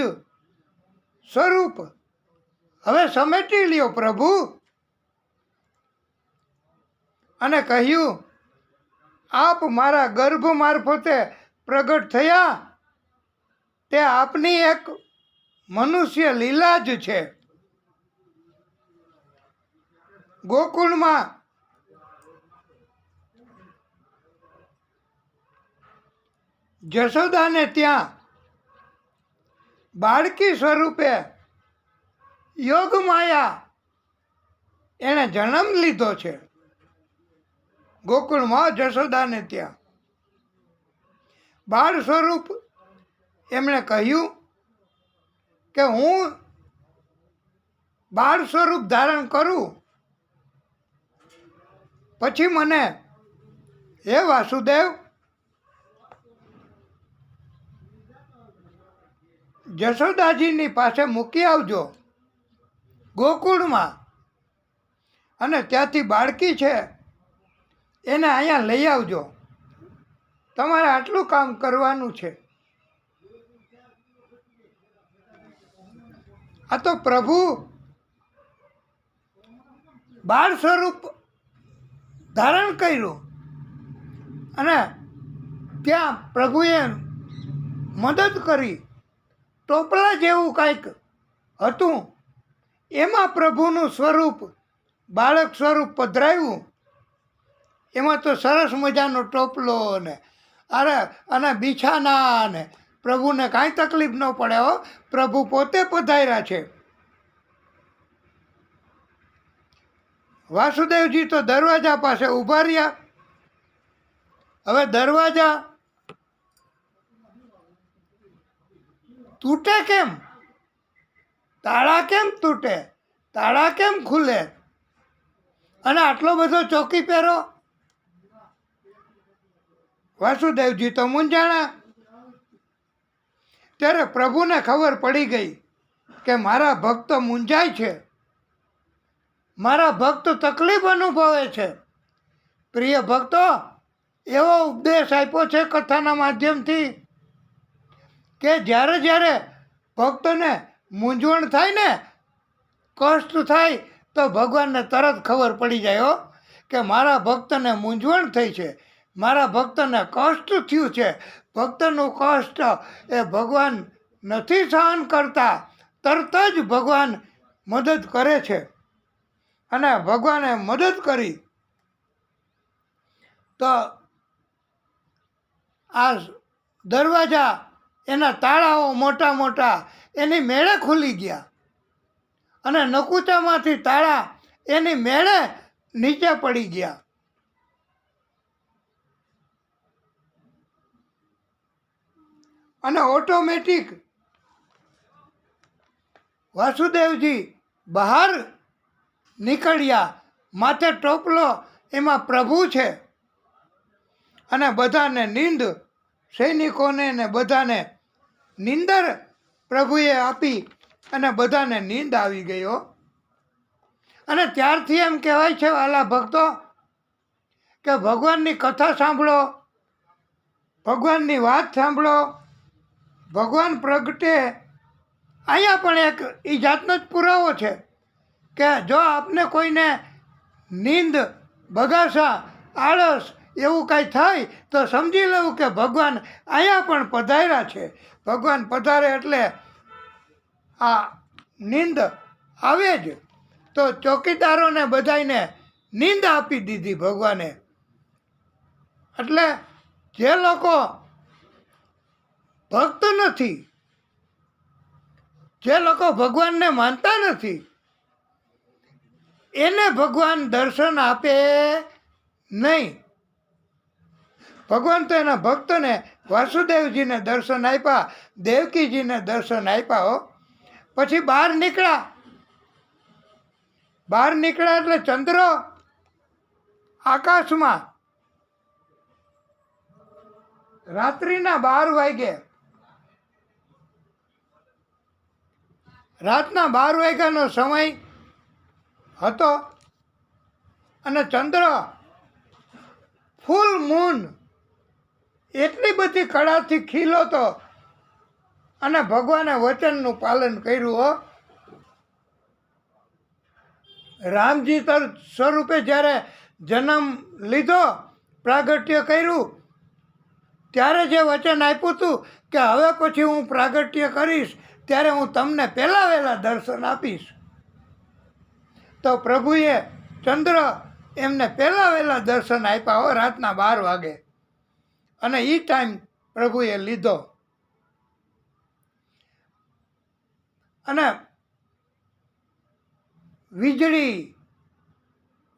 સ્વરૂપ હવે સમેટી લ્યો પ્રભુ. અને કહ્યું, આપ મારા ગર્ભ મારફતે પ્રગટ થયા તે આપની એક મનુષ્ય લીલા જ છે. ગોકુળમાં જશોદાને ત્યાં બાળકી સ્વરૂપે યોગમાયા એણે જન્મ લીધો છે. ગોકુળમાં જશોદાને ત્યાં બાળ સ્વરૂપ એમણે કહ્યું કે હું બાળ સ્વરૂપ ધારણ કરું પછી મને હે વાસુદેવ જશોદાજીની પાસે મૂકી આવજો ગોકુળમાં, અને ત્યાંથી બાળકી છે એને અહીંયા લઈ આવજો. તમારે આટલું કામ કરવાનું છે. આ તો પ્રભુ બાળ સ્વરૂપ ધારણ કર્યું અને ત્યાં પ્રભુએ મદદ કરી. ટોપલા જેવું કાંઈક હતું, એમાં પ્રભુનું સ્વરૂપ બાળક સ્વરૂપ પધરાવ્યું. એમાં તો સરસ મજાનો ટોપલો ને અને બિછાના ને પ્રભુને કાંઈ તકલીફ ન પડે હો. પ્રભુ પોતે પધાર્યા છે. વાસુદેવજી તો દરવાજા પાસે ઊભા રહ્યા. હવે દરવાજા તૂટે કેમ? તાળા કેમ તૂટે? તાળા કેમ ખુલે? અને આટલો બધો ચોકી પહેરો? વાસુદેવજી તો મૂંઝાણા. ત્યારે પ્રભુને ખબર પડી ગઈ કે મારા ભક્ત મૂંઝાય છે, મારા ભક્ત તકલીફ અનુભવે છે. પ્રિય ભક્તો, એવો ઉપદેશ આપ્યો છે કથાના માધ્યમથી કે જ્યારે જ્યારે ભક્તોને મૂંઝવણ થાય ને, કષ્ટ થાય, તો ભગવાનને તરત ખબર પડી જાય હો કે મારા ભક્તને મૂંઝવણ થઈ છે, મારા ભક્તને કષ્ટ થયું છે. ભક્તનું કષ્ટ એ ભગવાન નથી સહન કરતા, તરત જ ભગવાન મદદ કરે છે. અને ભગવાને મદદ કરી તો આ દરવાજા, એના તાળાઓ મોટા મોટા એની મેળે ખુલી ગયા અને નકુચામાંથી તાળા એની મેળે નીચે પડી ગયા. અને ઓટોમેટિક વાસુદેવજી બહાર નીકળ્યા. માથે ટોપલો, એમાં પ્રભુ છે. અને બધાને નીંદ, સૈનિકોને ને બધાને નીંદર પ્રભુએ આપી અને બધાને નીંદ આવી ગયો. અને ત્યારથી એમ કહેવાય છે વાલા ભક્તો કે ભગવાનની કથા સાંભળો, ભગવાનની વાત સાંભળો, ભગવાન પ્રગટે. અહીંયા પણ એક એ જાતનો જ પુરાવો છે કે જો આપને કોઈને નીંદ, બગાસા, આળસ એવું કાંઈ થાય તો સમજી લેવું કે ભગવાન અહીંયા પણ પધાર્યા છે. ભગવાન પધારે એટલે આ નીંદ આવે જ. તો ચોકીદારોને બધાને નીંદ આપી દીધી ભગવાને. એટલે જે લોકો ભક્ત નથી, જે લોકો ભગવાનને માનતા નથી, એને ભગવાન દર્શન આપે નહીં. ભગવાન તો એના ભક્તોને, વાસુદેવજીને દર્શન આપ્યા, દેવકીજીને દર્શન આપ્યા હો. પછી બહાર નીકળ્યા. બહાર નીકળ્યા એટલે ચંદ્ર આકાશમાં રાત્રિના 12 વાગે, રાતના 12 વાગ્યાનો સમય હતો. અને ચંદ્ર ફૂલ મૂન એટલી બધી કળાથી ખીલો હતો. અને ભગવાને વચનનું પાલન કર્યું હો. રામજી સ્વરૂપે જ્યારે જન્મ લીધો, પ્રાગટ્ય કર્યું, ત્યારે જે વચન આપ્યું હતું કે હવે પછી હું પ્રાગટ્ય કરીશ ત્યારે હું તમને પહેલાં વહેલા દર્શન આપીશ. તો પ્રભુએ ચંદ્ર એમને પહેલાં વહેલા દર્શન આપ્યા હો, રાતના 12 વાગે. અને એ ટાઈમ પ્રભુએ લીધો. અને વીજળી,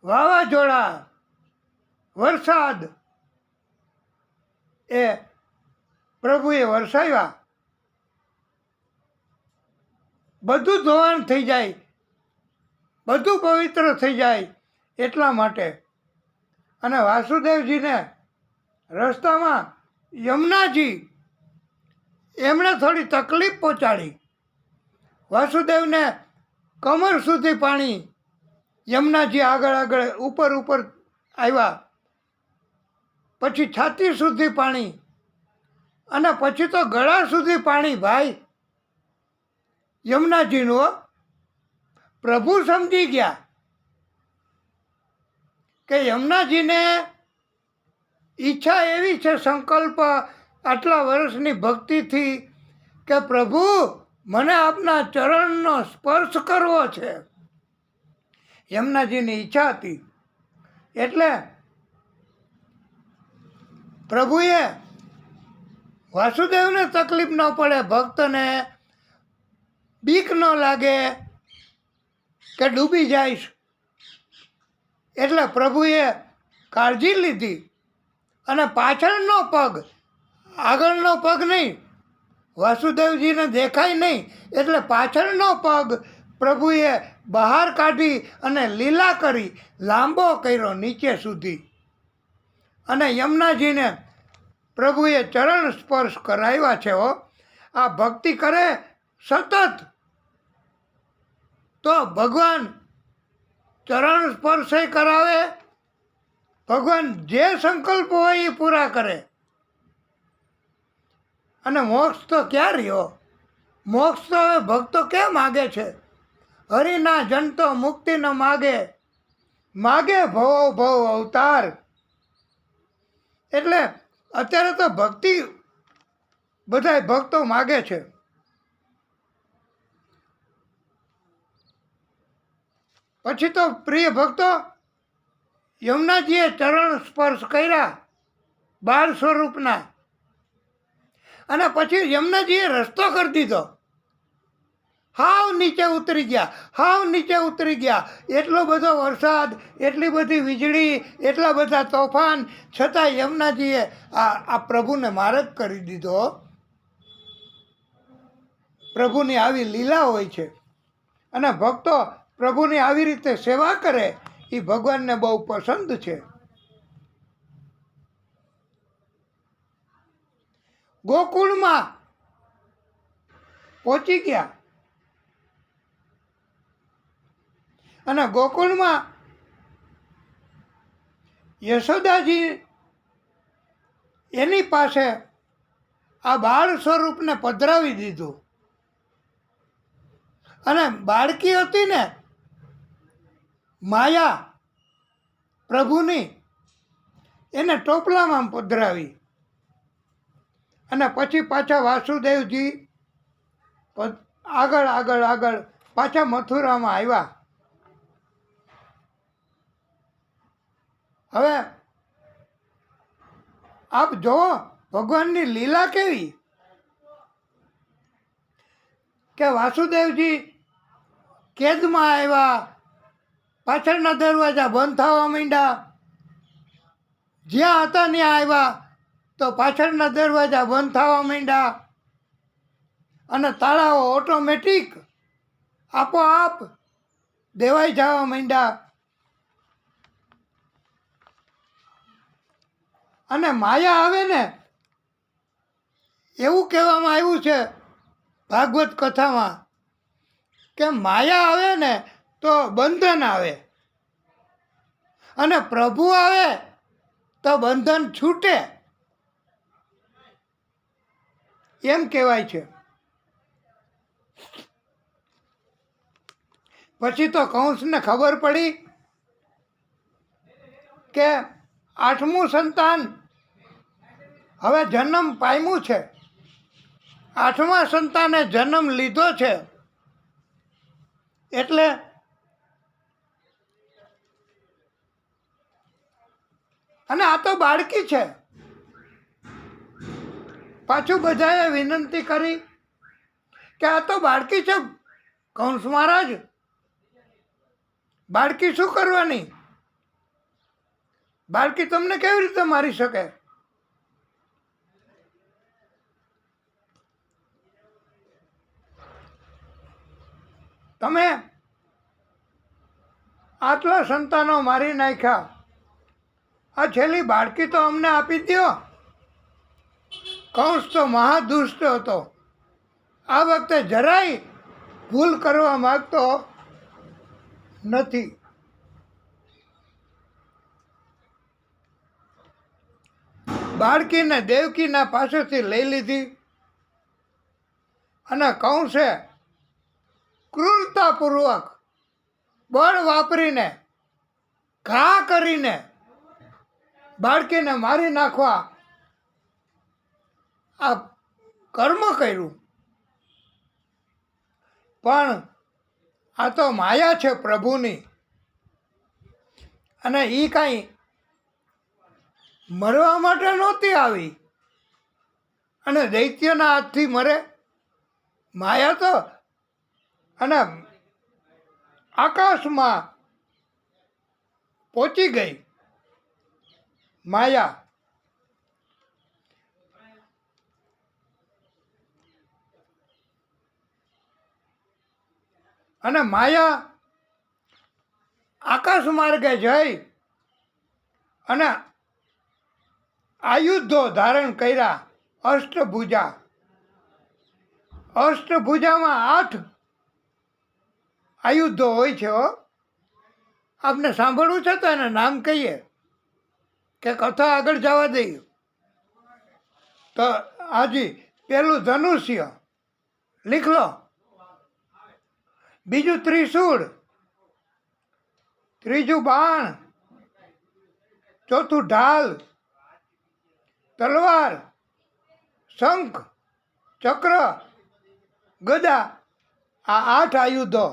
વાવાઝોડા, વરસાદ એ પ્રભુએ વરસાવ્યા. બધું ધોવાણ થઈ જાય, બધું પવિત્ર થઈ જાય એટલા માટે. અને વાસુદેવજીને રસ્તામાં યમુનાજી એમણે થોડી તકલીફ પહોંચાડી. વાસુદેવને કમર સુધી પાણી, યમુનાજી આગળ આગળ ઉપર ઉપર આવ્યા, પછી છાતી સુધી પાણી, અને પછી તો ગળા સુધી પાણી. ભાઈ યમુનાજીનું પ્રભુ સમજી ગયા કે યમુનાજીને ઈચ્છા એવી છે, સંકલ્પ આટલા વર્ષની ભક્તિથી કે પ્રભુ મને આપના ચરણનો સ્પર્શ કરવો છે. યમુનાજીની ઈચ્છા હતી. એટલે પ્રભુએ વાસુદેવને તકલીફ ન પડે, ભક્તને બીક ન લાગે કે ડૂબી જઈશ, એટલે પ્રભુએ કાળજી લીધી. અને પાછળનો પગ, આગળનો પગ નહીં, વાસુદેવજીને દેખાય નહીં એટલે પાછળનો પગ પ્રભુએ બહાર કાઢી અને લીલા કરી, લાંબો કર્યો નીચે સુધી. અને યમુનાજીને પ્રભુએ ચરણ સ્પર્શ કરાવ્યા છે હો. આ ભક્તિ કરે સતત તો ભગવાન ચરણ સ્પર્શ કરાવે, ભગવાન જે સંકલ્પ હોય એ પૂરા કરે. અને મોક્ષ તો ક્યાં રહ્યો? મોક્ષ તો હવે ભક્તો કેમ માગે છે? હરિના જન તો મુક્તિ ન માગે, માગે ભવો ભવ અવતાર. એટલે અત્યારે તો ભક્તિ બધાય ભક્તો માગે છે. પછી તો પ્રિય ભક્તો, યમુનાજીએ ચરણ સ્પર્શ કર્યા બાળ સ્વરૂપના, અને પછી યમુનાજીએ રસ્તો કરી દીધો. હાવ નીચે ઉતરી ગયા, હાવ નીચે ઉતરી ગયા. એટલો બધો વરસાદ, એટલી બધી વીજળી, એટલા બધા તોફાન, છતાં યમુનાજીએ આ પ્રભુને માર જ કરી દીધો. પ્રભુની આવી લીલા હોય છે, અને ભક્તો પ્રભુની આવી રીતે સેવા કરે એ ભગવાનને બહુ પસંદ છે. ગોકુળમાં પહોંચી ગયા, અને ગોકુળમાં યશોદાજી એની પાસે આ બાળ સ્વરૂપને પધરાવી દીધું. અને બાળકી હતી ને માયા પ્રભુની, એને ટોપલામાં પધરાવી. અને પછી પાછા વાસુદેવજી આગળ આગળ આગળ પાછા મથુરામાં આવ્યા. હવે આપ જુઓ ભગવાનની લીલા કેવી, કે વાસુદેવજી કેદમાં આવ્યા, પાછળના દરવાજા બંધ થવા માંડ્યા. જ્યાં હતા ત્યાં આવ્યા તો પાછળના દરવાજા બંધ થવા માંડ્યા, અને તાળાઓ ઓટોમેટિક આપોઆપ દેવાઈ જવા માંડ્યા. અને માયા આવે ને, એવું કહેવામાં આવ્યું છે ભાગવત કથામાં, કે માયા આવે ને તો બંધન આવે, અને પ્રભુ આવે તો બંધન છૂટે, એમ કહેવાય છે. પછી તો કંસને ખબર પડી કે 8મું સંતાન હવે જન્મ પામ્યું છે, 8મા સંતાને જન્મ લીધો છે. એટલે અને આ તો બાળકી છે. પાછું બધાએ વિનંતી કરી કે આ તો બાળકી છે. કંસ મહારાજ, બાળકી શું કરવાની? બાળકી તમને કેવી રીતે મારી શકે? તમે આટલા સંતાનો મારી નાખ્યા, આ છેલ્લી બાળકી તો અમને આપી દો. કંસ તો મહાદુષ્ટ હતો. આ વખતે જરાય ભૂલ કરવા માંગતો નથી. બાળકીને દેવકીના પાસેથી લઈ લીધી, અને કંસે ક્રૂરતાપૂર્વક બળ વાપરીને ઘા કરીને બાળકીને મારી નાખવા આ કર્મ કર્યું. પણ આ તો માયા છે પ્રભુની, અને એ કાંઈ મરવા માટે નહોતી આવી, અને દૈત્યના હાથથી મરે? માયા તો અને આકાશમાં પહોંચી ગઈ માયા. અને માયા આકાશ માર્ગે જઈ અને આયુધો ધારણ કર્યા, અષ્ટભુજા. અષ્ટભુજામાં આયુધો હોય છે હો. આપને સાંભળવું છે તો એના નામ કહીએ કે કથા આગળ જવા દઈએ. તો હાજી, પેલું ધનુષ્ય લીખ લો, બીજું ત્રિશૂળ, ત્રીજું બાણ, ચોથું ઢાલ, તલવાર, શંખ, ચક્ર, ગદા. આ 8 આયુધો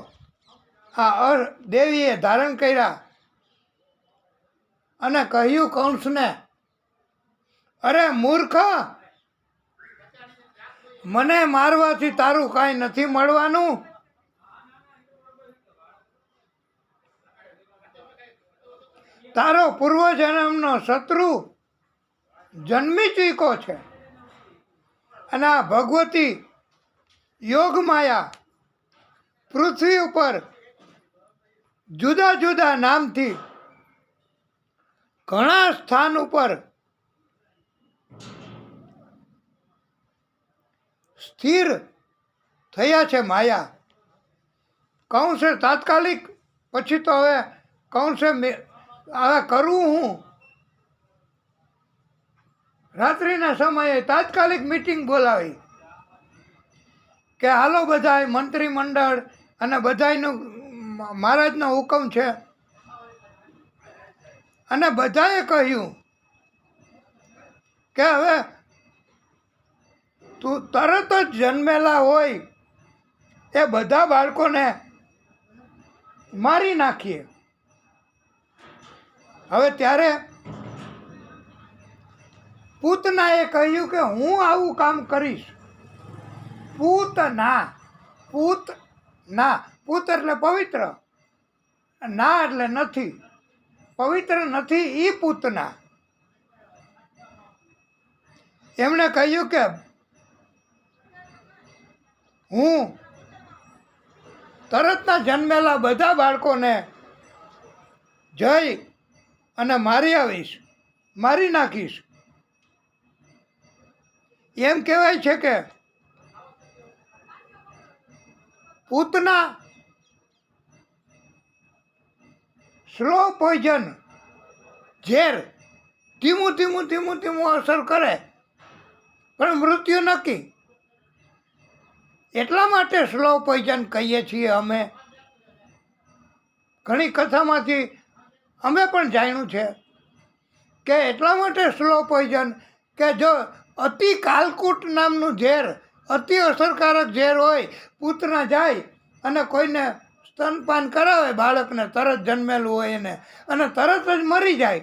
આ દેવીએ ધારણ કર્યા. અને કહ્યું કંસને, અરે મૂર્ખ, મને મારવાથી તારું કાંઈ નથી મળવાનું. તારો પૂર્વજન્મનો શત્રુ જન્મી ચૂક્યો છે. અને આ ભગવતી યોગ માયા પૃથ્વી ઉપર જુદા જુદા નામથી ઘણા સ્થાન ઉપર સ્થિર થયા છે માયા. કંસે તાત્કાલિક પછી તો હવે કંસે હવે કરવું હું, રાત્રિના સમયે તાત્કાલિક મીટિંગ બોલાવી કે હાલો બધાય મંત્રીમંડળ અને બધાયનું મહારાજનો હુકમ છે. અને બધાએ કહ્યું કે હવે તું તરત જ જન્મેલા હોય એ બધા બાળકોને મારી નાખીએ. હવે ત્યારે પૂતનાએ કહ્યું કે હું આવું કામ કરીશ. પૂતના, પૂત એટલે પવિત્ર, ના એટલે નથી, પવિત્ર નથી, એ પૂતના. એમણે કહ્યું કે હું તરતના જન્મેલા બધા બાળકોને જઈ અને મારી આવીશ, મારી નાખીશ. એમ કહેવાય છે કે પૂતના સ્લો પોઈઝન, ઝેર ધીમું ધીમું ધીમું ધીમું અસર કરે પણ મૃત્યુ નક્કી. એટલા માટે સ્લો પોઈઝન કહીએ છીએ અમે. ઘણી કથામાંથી અમે પણ જાણ્યું છે કે એટલા માટે સ્લો પોઈઝન કે જો અતિ કાલકૂટ નામનું ઝેર, અતિ અસરકારક ઝેર હોય, પૂતના જાય અને કોઈને સ્તનપાન કરાવે બાળકને, તરત જન્મેલું હોય એને, અને તરત જ મરી જાય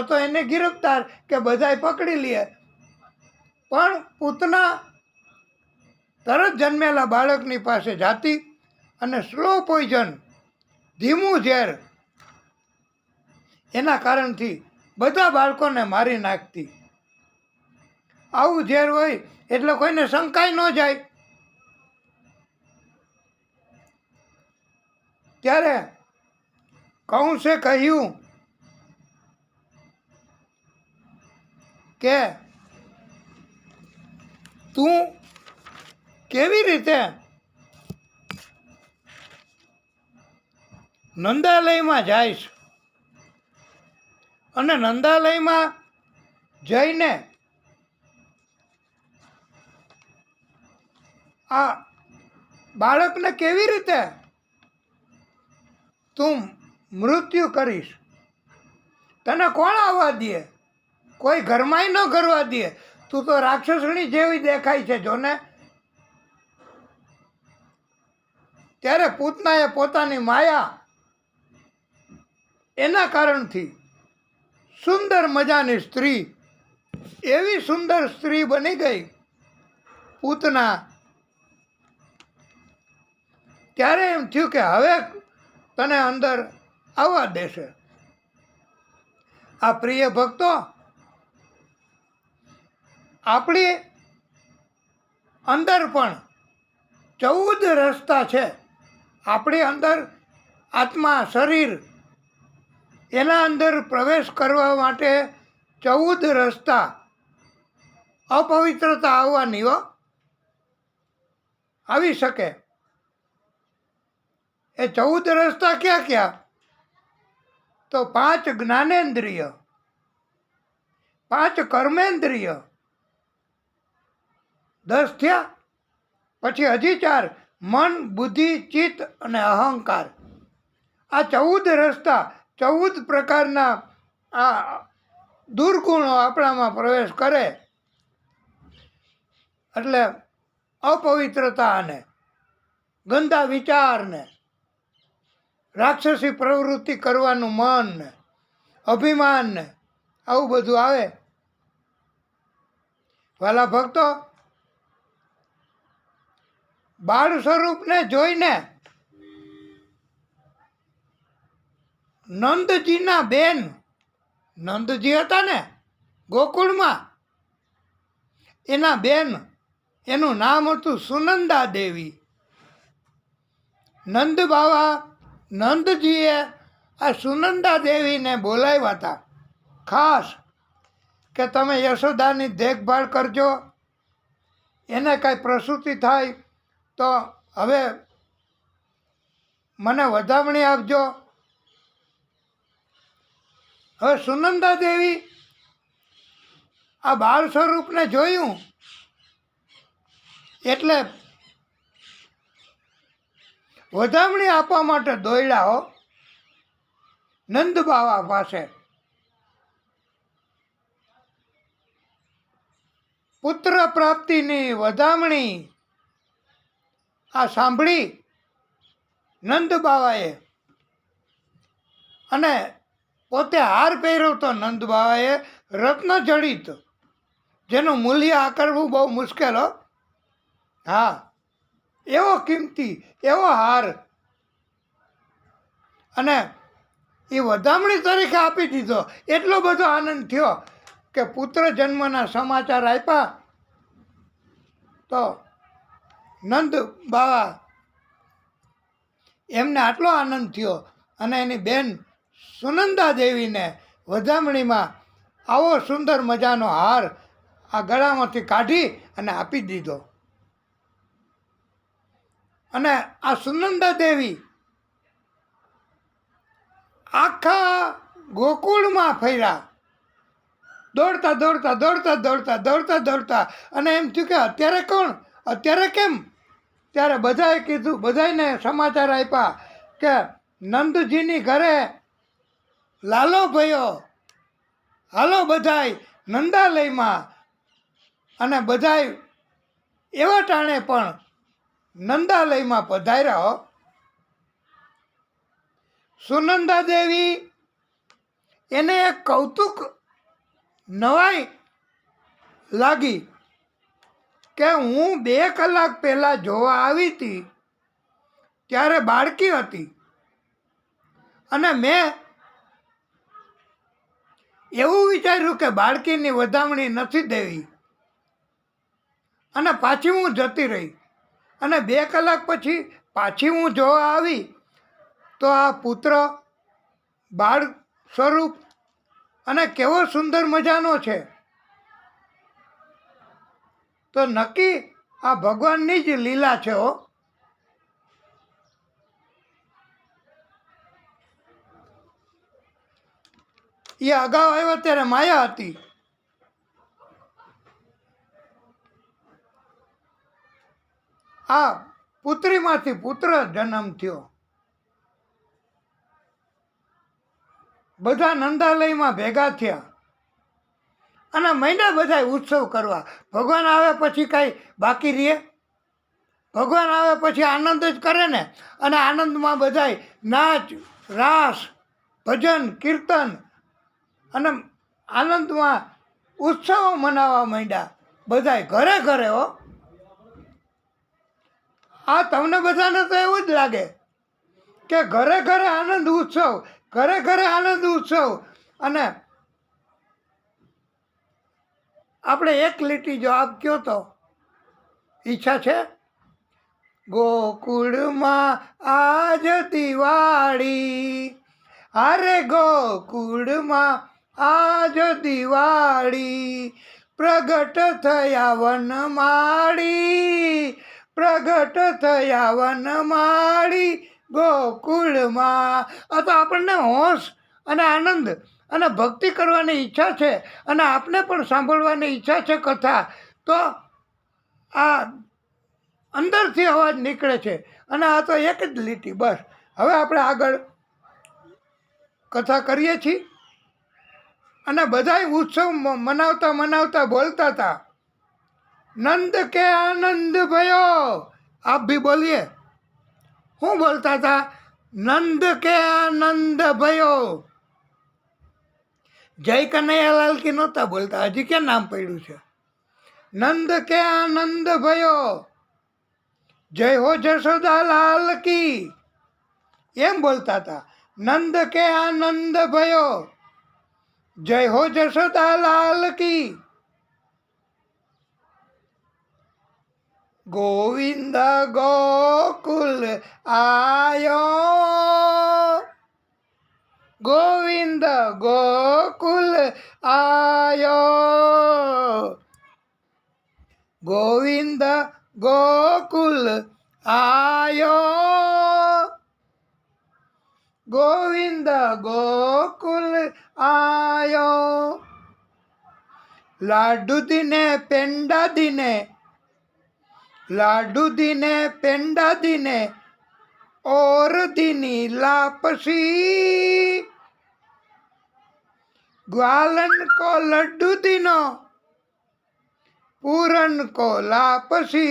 તો એને ગિરફ્તાર કે બધાય પકડી લે. પણ પૂતના તરત જન્મેલા બાળકની પાસે જાતી અને સ્લો પોઈઝન, ધીમું ઝેર, એના કારણથી બધા બાળકોને મારી નાખતી. આવું ઝેર હોય એટલે કોઈને શંકાય ન જાય. ત્યારે કંસે કહ્યું કે તું કેવી રીતે નંદાલયમાં જઈશ અને નંદાલયમાં જઈને આ બાળકને કેવી રીતે તું મૃત્યુ કરીશ? તને કોણ આવવા દે? કોઈ ઘરમાંય ન કરવા દે. તું તો રાક્ષસણી જેવી દેખાય છે જોને. ત્યારે પૂતનાએ પોતાની માયા એના કારણથી સુંદર મજાની સ્ત્રી, એવી સુંદર સ્ત્રી બની ગઈ પૂતના. ત્યારે એમ થયું કે હવે તને અંદર આવવા દેશે. આ પ્રિય ભક્તો, આપણી અંદર પણ 14 રસ્તા છે. આપણી અંદર આત્મા, શરીર, એના અંદર પ્રવેશ કરવા માટે 14 રસ્તા, અપવિત્રતા આવવાની આવી શકે. એ એ 14 રસ્તા ક્યાં ક્યાં? તો 5 જ્ઞાનેન્દ્રિય, 5 કર્મેન્દ્રિય, 10 થયા. પછી હજી 4 મન, બુદ્ધિ, ચિત્ત અને અહંકાર. આ 14 રસ્તા, 14 પ્રકારના આ દુર્ગુણો આપણામાં પ્રવેશ કરે એટલે અપવિત્રતા ને ગંદા વિચારને, રાક્ષસી પ્રવૃત્તિ કરવાનું મન ને, અભિમાન ને, આવું બધું આવે. વાલા ભક્તો, બાળ સ્વરૂપને જોઈને નંદજીના બેન, નંદજી હતા ને ગોકુળમાં, એના બેન, એનું નામ હતું સુનંદા દેવી. નંદ બાવા, નંદજીએ આ સુનંદા દેવીને બોલાવ્યા હતા ખાસ કે તમે યશોદાની દેખભાળ કરજો, એને કાંઈ પ્રસૂતિ થાય તો હવે મને વધામણી આપજો. હવે સુનંદા દેવી આ બાળ સ્વરૂપને જોયું એટલે વધામણી આપવા માટે દોડ્યા હો નંદ બાવા પાસે. પુત્ર પ્રાપ્તિની વધામણી આ સાંભળી નંદ બાવાએ, અને પોતે હાર પહેર્યો તો નંદ બાવાએ રત્ન જડિત, જેનું મૂલ્ય આકરવું બહુ મુશ્કેલ હો. હા, એવો કિંમતી એવો હાર, અને એ વધામણી તરીકે આપી દીધો. એટલો બધો આનંદ થયો કે પુત્ર જન્મના સમાચાર આપ્યા તો નંદ બાવા એમને આટલો આનંદ થયો અને એની બેન સુનંદા દેવીને વધામણીમાં આવો સુંદર મજાનો હાર આ ગળામાંથી કાઢી અને આપી દીધો. અને આ સુનંદા દેવી આખા ગોકુળમાં ફર્યા, દોડતા દોડતા દોડતા દોડતા દોડતા દોડતા, અને એમ થયું કે અત્યારે કોણ, અત્યારે કેમ? ત્યારે બધાએ કીધું, બધાને સમાચાર આપ્યા કે નંદજીની ઘરે લાલો ભયો, હાલો બધાય નંદાલયમાં. અને બધાય એવા ટાણે પણ નંદાલયમાં પધાર્યા હો. સુનંદા દેવી એને એક કૌતુક નવાઈ લાગી કે હું 2 કલાક પહેલાં જોવા આવી હતી ત્યારે બાળકી હતી, અને મેં એવું વિચાર્યું કે બાળકીની વધામણી નથી દેવી, અને પાછી હું જતી રહી. અને 2 કલાક પછી પાછી હું જોવા આવી તો આ પુત્ર બાળ સ્વરૂપ અને કેવો સુંદર મજાનો છે. તો નક્કી આ ભગવાનની જ લીલા છે હો. એ અગાઉ આવ્યો ત્યારે માયા હતી, આ પુત્રીમાંથી પુત્ર જન્મ થયો. બધા નંદાલયમાં ભેગા થયા અને મહિના બધા ઉત્સવ કરવા. ભગવાન આવે પછી કાંઈ બાકી રહે? ભગવાન આવે પછી આનંદ જ કરે ને. અને આનંદમાં બધાય નાચ, રાસ, ભજન, કીર્તન અને આનંદમાં ઉત્સવો મનાવવા માંડ્યા બધાય ઘરે ઘરે હો. આ તમને બધાને તો એવું જ લાગે કે ઘરે ઘરે આનંદ ઉત્સવ, ઘરે ઘરે આનંદ ઉત્સવ. અને આપણે એક લીટી જો આપ કહો તો ઈચ્છા છે? ગોકુળમાં આજ દિવાળી, અરે ગોકુળમાં આજ દિવાળી, પ્રગટ થયા વનમાળી, પ્રગટ થયા વનમાળી, ગોકુળમાં. આ તો આપણને હોશ અને આનંદ અને ભક્તિ કરવાની ઈચ્છા છે અને આપને પણ સાંભળવાની ઈચ્છા છે કથા. તો આ અંદરથી અવાજ નીકળે છે અને આ તો એક જ લીટી બસ. હવે આપણે આગળ કથા કરીએ છીએ અને બધાય ઉત્સવ મનાવતા મનાવતા બોલતા હતા, નંદ કે આનંદ ભયો. આપ ભી બોલીએ. શું બોલતા હતા? નંદ કે આનંદ ભયો. જય કનૈયાલાલ કી નહોતા બોલતા, હજી ક્યાં નામ પડ્યું છે? નંદ કે આનંદ ભયો, જય હો જશોદા લાલ કી, એમ બોલતા હતા. નંદ કે આનંદ ભયો, જય હો જશોદા લાલ કી. ગોવિંદ ગોકુલ આયો, ગોવિંદ ગોકુલ આયો, ગોવિંદ ગોકુલ આયો, ગોવિંદ ગોકુલ આયો. લાડુ દીને પેંડા દીને, લાડુ દીને પેંડા દીને, और दीनी लापसी. ग्वालन को लड्डू दीनो, पूरन को लापसी.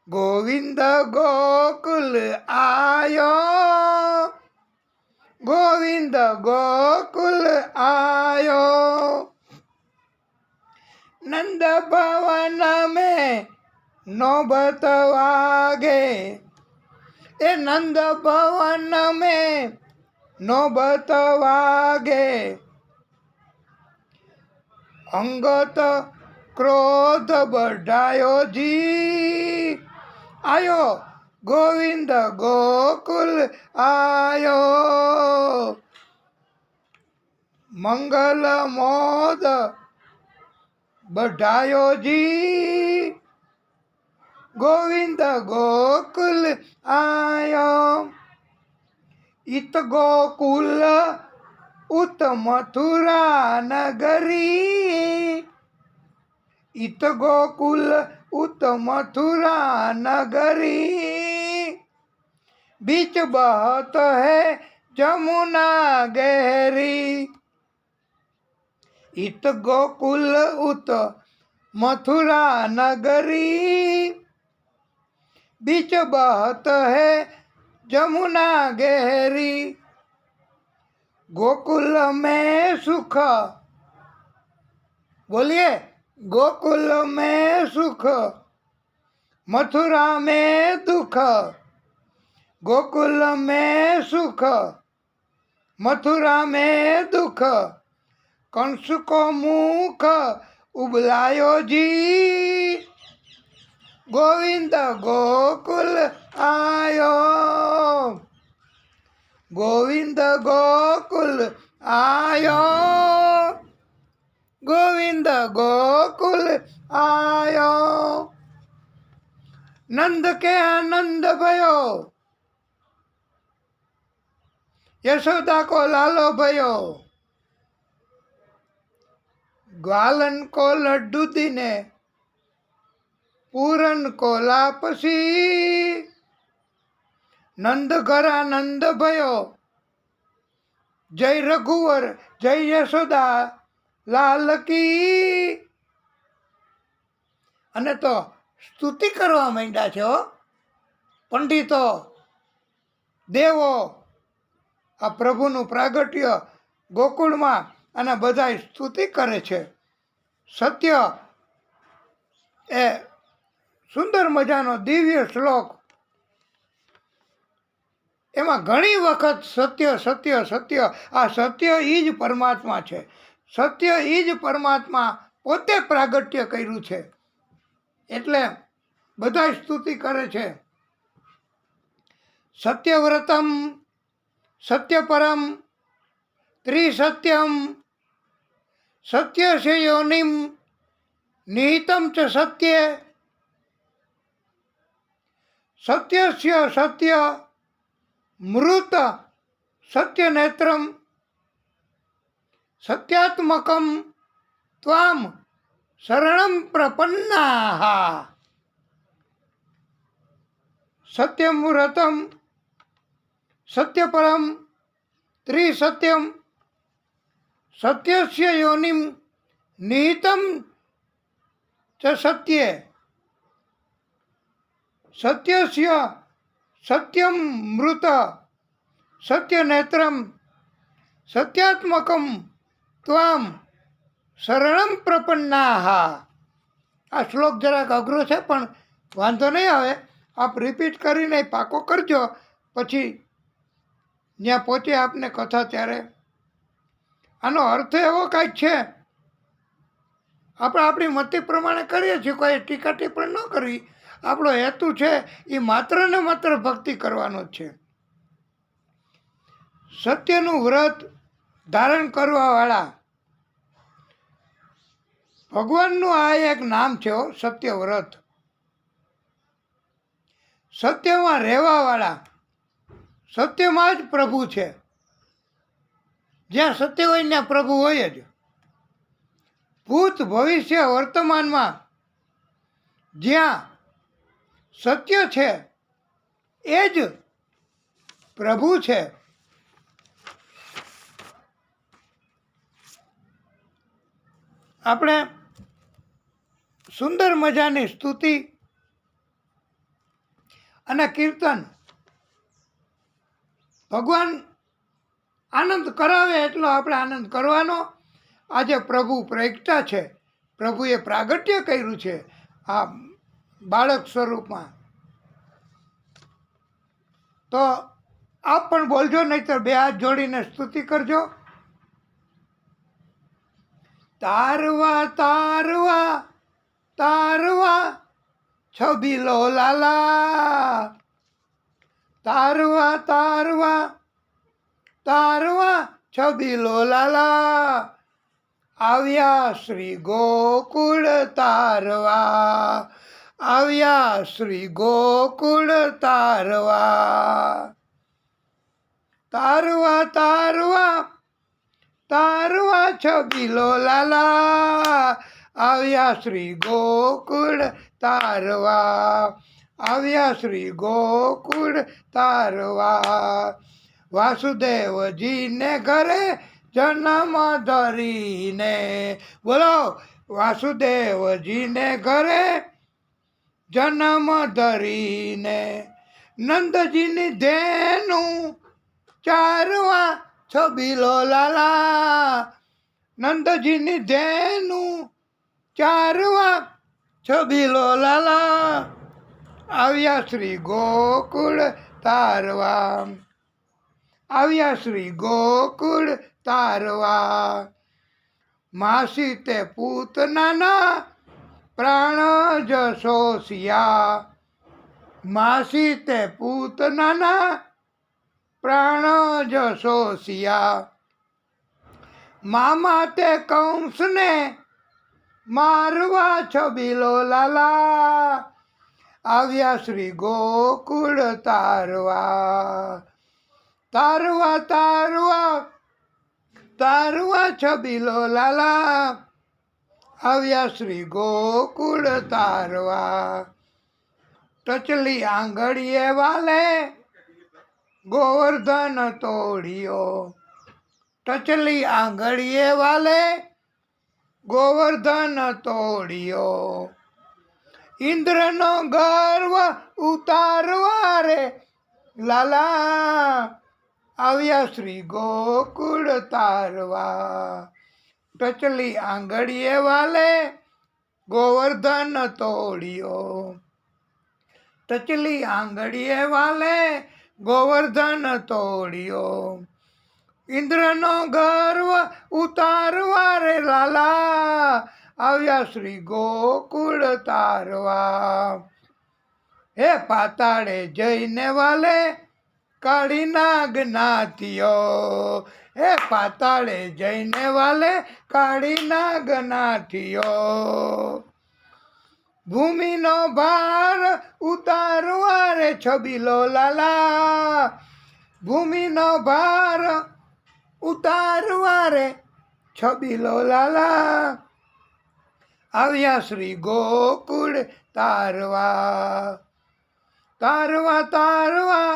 गोविंद गोकुल आयो, गोविंद गोकुल आयो. नंद भवन में नौबत वागे, ए नंद भवन में नौबत वागे. अंगत क्रोध बढ़ायो जी, आयो गोविंद गोकुल आयो. मंगल मोद बढ़ायो जी, गोविंद गोकुल आयो. इत गोकुल उत मथुरा नगरी, इत गोकुल उत मथुरा नगरी. बीच बहत है जमुना गहरी, इत गोकुल उत मथुरा नगरी. बीच बहत है जमुना गहरी. गोकुल में सुख, बोलिए, गोकुल में सुख, मथुरा में दुख. गोकुल में सुख, मथुरा में दुख. कंस को मुख उबलायो जी, गोविंद गोकुल आयो, गोविंद गोकुल आयो, गोविंद गोकुल आयो. नंद के आनंद भयो, यशोदा को लालो भयो. ग्वालन को लड्डू दीने, पूरन को लापसी. नंद घर आनंद भयो, जय रघुवर जय यशोदा लाल की. અને તો સ્તુતિ કરવા માંડ્યા છે હો પંડિતો, દેવો. આ પ્રભુનું પ્રાગટ્ય ગોકુળમાં અને બધાય સ્તુતિ કરે છે. સત્ય એ સુંદર મજાનો દિવ્ય શ્લોક. એમાં ઘણી વખત સત્ય સત્ય સત્ય. આ સત્ય એ જ પરમાત્મા છે. સત્ય એ જ પરમાત્મા પોતે પ્રાગટ્ય કર્યું છે. એટલે બધા સ્તુતિ કરે છે. સત્યવ્રતમ સત્યપરમ ત્રિસત્યમ સત્યસ્ય યોનિમ નિહિતમ ચ સત્ય. સત્યસ્ય સત્ય મૃત સત્યનેત્રમ સત્યાત્મકમ ત્વામ શરણમ પ્રપન્નાઃ સત્યમૃતમ સત્યપરમ ત્રિસત્યમ સત્યસ્ય યોનિમ નિહિતમ ચ સત્યે સત્યસ્ય સત્યમ મૃત સત્યનેત્રમ સત્યાત્મકમ ત્વામ શરણમ પ્રપન્નાઃ. આ શ્લોક જરાક અઘરો છે પણ વાંધો નહીં આવે. આપ રિપીટ કરીને પાકો કરજો, પછી જ્યાં પહોંચે આપને કથા ત્યારે. આનો અર્થ એવો કાંઈક છે, આપણે આપણી મતિ પ્રમાણે કરીએ છીએ, કોઈ ટીકા ટિપ્પણી ન કરવી. આપણો હેતુ છે એ માત્ર ને માત્ર ભક્તિ કરવાનો જ છે. સત્યનું વ્રત ધારણ કરવાવાળા ભગવાનનું આ એક નામ છે, સત્ય વ્રત. સત્યમાં રહેવાવાળા, સત્યમાં જ પ્રભુ છે. જ્યાં સત્ય હોય ત્યાં પ્રભુ હોય જ. ભૂત ભવિષ્ય વર્તમાનમાં જ્યાં સત્ય છે એ જ પ્રભુ છે. આપણે સુંદર મજાની સ્તુતિ અને કીર્તન, ભગવાન આનંદ કરાવે એટલો આપણે આનંદ કરવાનો. આજે પ્રભુ પ્રગટ્યા છે, પ્રભુએ પ્રાગટ્ય કર્યું છે આ બાળક સ્વરૂપમાં. તો આપ પણ બોલજો, નહીંતર બે હાથ જોડીને સ્તુતિ કરજો. તારવા તારવા તારવા છબીલો લાલા, તારવા તારવા તારવા છબીલો લાલા, આવ્યા શ્રી ગોકુળ તારવા, આવ્યા શ્રી ગોકુળ તારવા. તારવા તારવા તારવા છબીલો લાલા, આવ્યા શ્રી ગોકુળ તારવા, આવ્યા શ્રી ગોકુળ તારવા. વાસુદેવજીને ઘરે જન્મ ધરીને, બોલો વાસુદેવજીને ઘરે જન્મ ધરીને, નંદજીની ધેનું ચારવા છબીલો લાલા, નંદજીની ધેનું ચારવા છબીલો લાલા, આવ્યા શ્રી ગોકુળ તારવા, આવ્યા શ્રી ગોકુળ તારવા. માસી તે પૂતનાના પ્રાણ જશોસિયા, માસી તે પૂતનાના પ્રાણ જશોસિયા. મામા તે કંસને મારવા છબીલો લાલા, આવ્યા શ્રી ગોકુળ તારવા. તારવા તારવા તારવા છબીલો લાલા, આવ્યા શ્રી ગોકુળ તારવા. ટચલી આંગળીએ વાલે ગોવર્ધન તોડ્યો, ટચલી આંગળીએ વાલે ગોવર્ધન તોડ્યો. ઇન્દ્રનો ગર્વ ઉતારવા રે લાલા, આવ્યા શ્રી ગોકુળ તારવા. ટચલી આંગળીએ વાલે ગોવર્ધન તોડ્યો, ટચલી આંગળીએ વાલે ગોવર્ધન તોડ્યો. ઇન્દ્રનો ગર્વ ઉતારવા રે લાલા, આવ્યા શ્રી ગોકુળ તારવા. હે પાતાળે જઈને વાલે કાળી નાગ નાથિયો, હે પાતાળે જઈને વાલે કાળી નાગ નાથિયો. ભૂમિનો ભાર ઉતારવા રે છબીલો લાલા, ભૂમિનો ભાર ઉતારવા રે છબીલો લાલા, આવ્યા શ્રી ગોકુળ તારવા. તારવા તારવા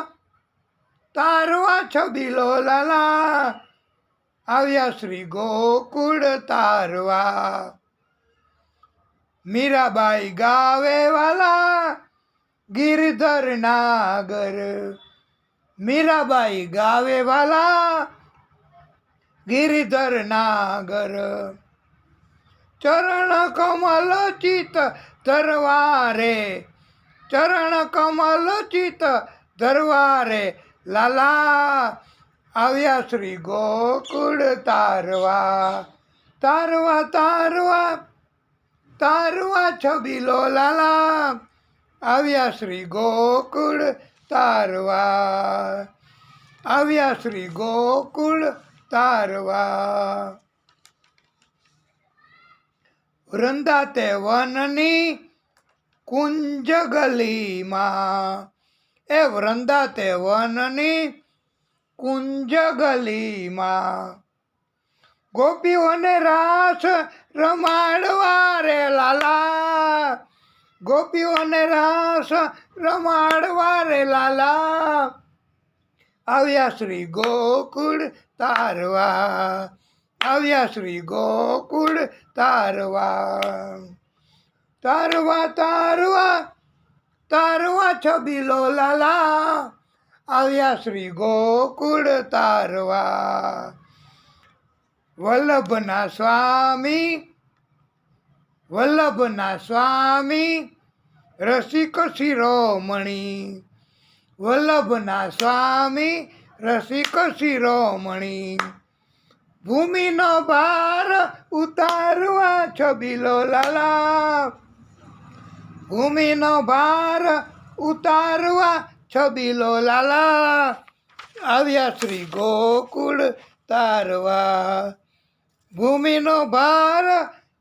તારવા છબીલો લાલા, આવ્યા શ્રી ગોકુળ તારવા. મીરાબાઈ ગાવે વાલા ગિરધર નાગર, મીરાબાઈ ગાવે વાલા ગિરધર નાગર. ચરણ કમલ ચિત ધરવારે, ચરણ કમલ ચિત ધરવારે લાલા, આવ્યા શ્રી ગોકુળ તારવા. તારવા તારવા તારવા છબીલો લાલા, આવ્યા શ્રી ગોકુળ તારવા. આવ્યા શ્રી ગોકુળ તારવા. વૃંદાતે વનની કુંજ ગલીમાં, એ વૃંદાતે વનની કુંજ ગલીમાં, ગોપીઓને રાસ રમાડવા રે લાલા, ગોપીઓને રાસ રમાડવા રે લાલા, આવ્યા શ્રી ગોકુળ તારવા. આવ્યા શ્રી ગોકુળ તારવા. તારવા તારવા તારવા છબીલો લાલા, આવ્યા શ્રી ગોકુળ તારવા. વલ્લભના સ્વામી, વલ્લભના સ્વામી રસિક શિરોમણી, વલ્લભના સ્વામી રસિક શિરોમણી, ભૂમિનો ભાર ઉતારવા છબીલો લાલા, ભૂમિનો ભાર ઉતારવા છબીલો લાલા, આવ્યા શ્રી ગોકુળ તારવા. ભૂમિનો ભાર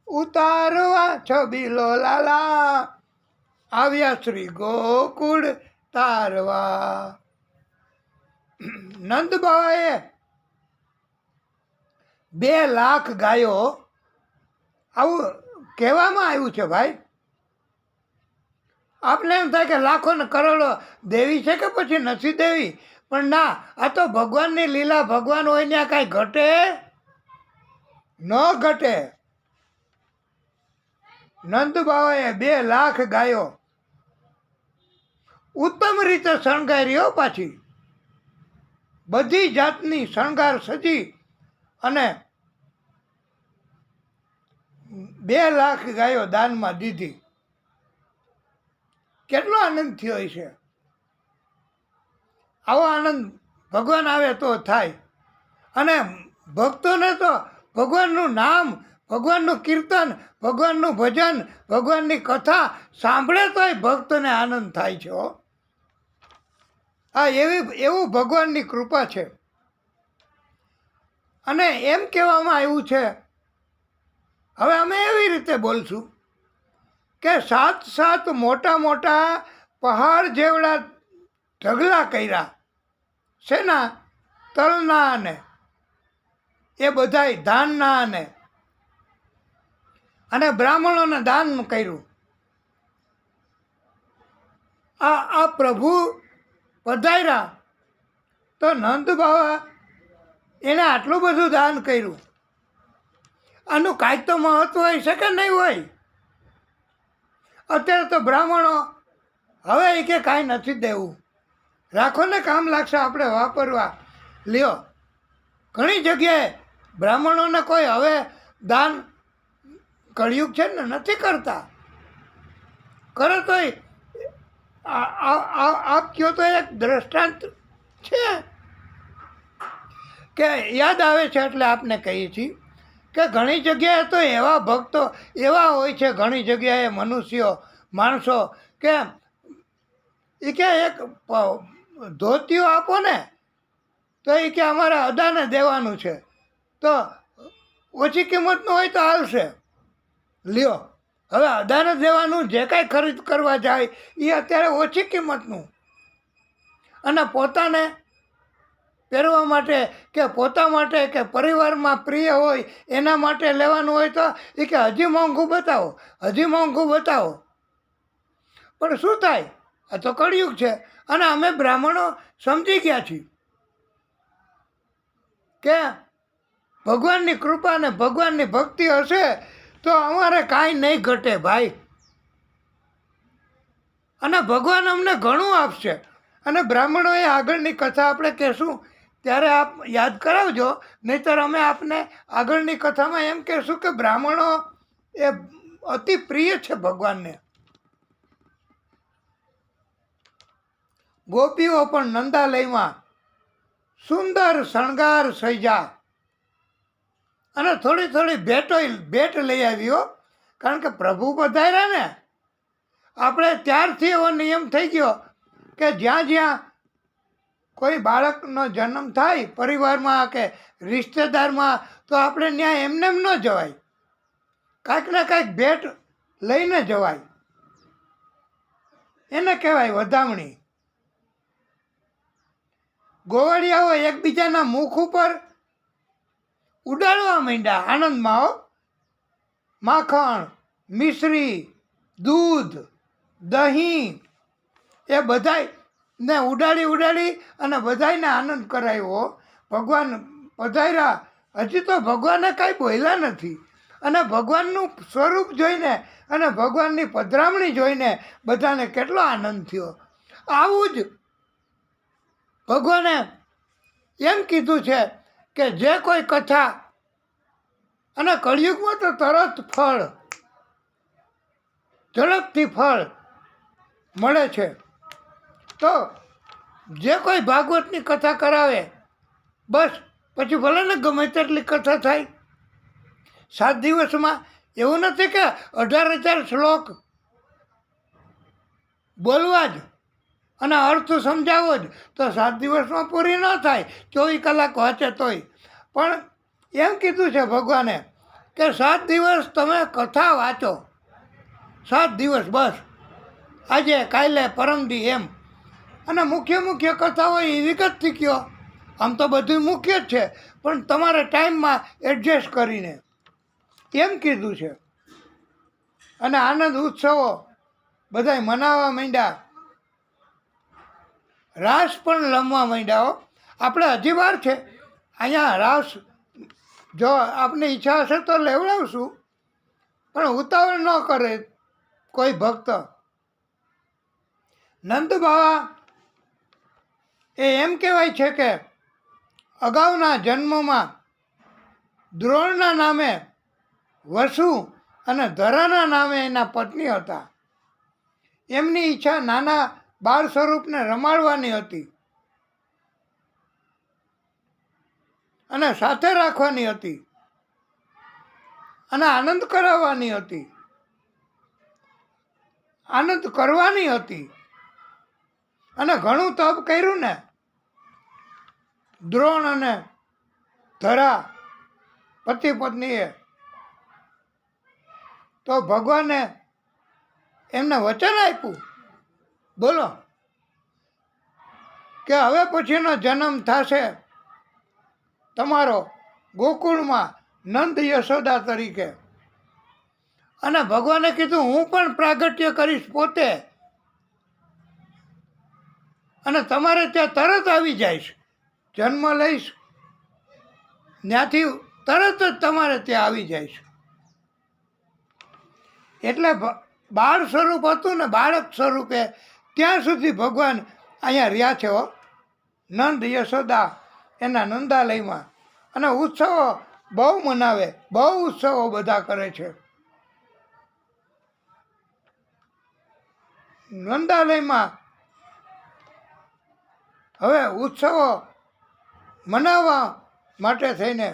ઉતારવા છબીલો લાલા, આવ્યા શ્રી ગોકુળ તારવા. નંદબાવાએ 2 લાખ ગાયો, આવું કહેવામાં આવ્યું છે ભાઈ. આપણે એમ થાય કે લાખો ને કરોડો દેવી છે કે પછી નથી દેવી, પણ ના, આ તો ભગવાનની લીલા. ભગવાન હોય ત્યાં કાંઈ ઘટે ન ઘટે. નંદબાવાએ 2 લાખ ગાયો ઉત્તમ રીતે શણગારી, હો પાછી બધી જાતની શણગાર સજી, અને 2 લાખ ગાયો દાનમાં દીધી. કેટલો આનંદ થયો છે. આવો આનંદ ભગવાન આવે તો થાય. અને ભક્તોને તો ભગવાનનું નામ, ભગવાનનું કીર્તન, ભગવાનનું ભજન, ભગવાનની કથા સાંભળે તોય ભક્તોને આનંદ થાય છે. આ એવું ભગવાનની કૃપા છે. અને એમ કહેવામાં આવ્યું છે, હવે અમે એવી રીતે બોલશું કે 7 મોટા મોટા પહાડ જેવડા ઢગલા કર્યા શેના? તલના, ને એ બધાય ધાનના, અને બ્રાહ્મણોને દાન કર્યું. આ પ્રભુ પધાર્યા તો નંદ બાવા એણે આટલું બધું દાન કર્યું. આનું કાંઈક તો મહત્વ હોય છે કે નહીં હોય? અત્યારે તો બ્રાહ્મણો હવે એ કે કાંઈ નથી દેવું, રાખો ને, કામ લાગશે આપણે વાપરવા, લ્યો. ઘણી જગ્યાએ બ્રાહ્મણોને કોઈ હવે દાન, કળિયુગ છે ને, નથી કરતા. કરે તોય આપ કહો તો એક દ્રષ્ટાંત છે કે યાદ આવે છે, એટલે આપને કહીએ છીએ કે ઘણી જગ્યાએ તો એવા ભક્તો એવા હોય છે, ઘણી જગ્યાએ મનુષ્યો, માણસો કે એ કે એક ધોતિયો આપો ને તો એ કે અમારે અદાને દેવાનું છે, તો ઓછી કિંમતનું હોય તો હાલશે, લ્યો. હવે અદાને દેવાનું જે કાંઈ ખરીદ કરવા જાય એ અત્યારે ઓછી કિંમતનું, અને પોતાને પહેરવા માટે કે પોતા માટે કે પરિવારમાં પ્રિય હોય એના માટે લેવાનું હોય તો એ કે હજી મોંઘું બતાવો, હજી મોંઘું બતાવો. પણ શું થાય? આ તો કળિયુગ છે. અને અમે બ્રાહ્મણો સમજી ગયા છીએ કે ભગવાનની કૃપા અને ભગવાનની ભક્તિ હશે તો અમારે કાંઈ નહીં ઘટે ભાઈ. અને ભગવાન અમને ઘણું આપશે. અને બ્રાહ્મણોએ આગળની કથા આપણે કહેશું ત્યારે આપ યાદ કરાવજો, નહીંતર અમે આપને આગળની કથામાં એમ કહેશું કે બ્રાહ્મણો એ અતિ પ્રિય છે ભગવાનને. ગોપીઓ પણ નંદાલયમાં સુંદર શણગાર સજ્યા અને થોડી થોડી ભેટ લઈ આવ્યો. કારણ કે પ્રભુ પધાર્યા ને, આપણે ત્યારથી એવો નિયમ થઈ ગયો કે જ્યાં જ્યાં કોઈ બાળકનો જન્મ થાય પરિવારમાં કે રિશ્તેદારમાં તો આપણે ત્યાં એમને ન જવાય, કાંઈક ને કાંઈક ભેટ લઈને જવાય. એને કહેવાય વધામણી. ગોવાળિયાઓ એકબીજાના મુખ ઉપર ઉડાડવા માંડ્યા આનંદમાં. હો, માખણ, મિશ્રી, દૂધ, દહીં એ બધાને ઉડાડી અને બધાને આનંદ કરાવ્યો. ભગવાન પધાર્યા. હજી તો ભગવાને કાંઈ બોલ્યા નથી. અને ભગવાનનું સ્વરૂપ જોઈને અને ભગવાનની પધરામણી જોઈને બધાને કેટલો આનંદ થયો. આવું જ ભગવાને એમ કીધું છે કે જે કોઈ કથા, અને કળિયુગમાં તો તરત ફળ, ઝડપથી ફળ મળે છે. તો જે કોઈ ભાગવતની કથા કરાવે બસ પછી ભલે ને ગમે તેટલી કથા થાય. 7 દિવસમાં એવું નથી કે 18,000 શ્લોક બોલવા જ અને અર્થ સમજાવો જ તો 7 દિવસમાં પૂરી ન થાય, 24 કલાક વાંચે તોય. પણ એમ કીધું છે ભગવાને કે 7 દિવસ તમે કથા વાંચો. 7 દિવસ બસ, આજે કાલે પરમદી એમ. અને મુખ્ય કથાઓ એ વિગતથી કહો. આમ તો બધું મુખ્ય જ છે પણ તમારે ટાઈમમાં એડજસ્ટ કરીને એમ કીધું છે. અને આનંદ ઉત્સવો બધાય મનાવવા માંડ્યા. રાસ પણ રમવા માંડ્યા. હો, આપણે હજી વાર છે. અહીંયા રાસ જો આપની ઈચ્છા હશે તો લેવડાવશું, પણ ઉતાવળ ન કરે કોઈ ભક્ત. નંદ બાવા એ એમ કહેવાય છે કે અગાઉના જન્મમાં દ્રોણના નામે વસુ અને ધરાના નામે એના પત્ની હતા. એમની ઈચ્છા નાના બાળ સ્વરૂપને રમાડવાની હતી અને સાથે રાખવાની હતી અને આનંદ કરાવવાની હતી, આનંદ કરવાની હતી. અને ઘણું તપ કર્યું ને દ્રોણ અને ધરા પતિ પત્નીએ. તો ભગવાને એમને વચન આપ્યું, બોલો, કે હવે પછીનો જન્મ થશે તમારો ગોકુળમાં નંદ યશોદા તરીકે. અને ભગવાને કીધું હું પણ પ્રાગટ્ય કરીશ પોતે અને તમારે ત્યાં તરત આવી જઈશ. જન્મ લઈશ ત્યાંથી તરત જ તમારે ત્યાં આવી જઈશ. એટલે બાળ સ્વરૂપ હતું ને બાળક સ્વરૂપે ત્યાં સુધી ભગવાન અહીંયા રહ્યા છે. હો, નંદ યશોદા એના નંદાલયમાં. અને ઉત્સવો બહુ મનાવે, બહુ ઉત્સવો બધા કરે છે. નંદાલયમાં હવે ઉત્સવો મનાવવા માટે થઈને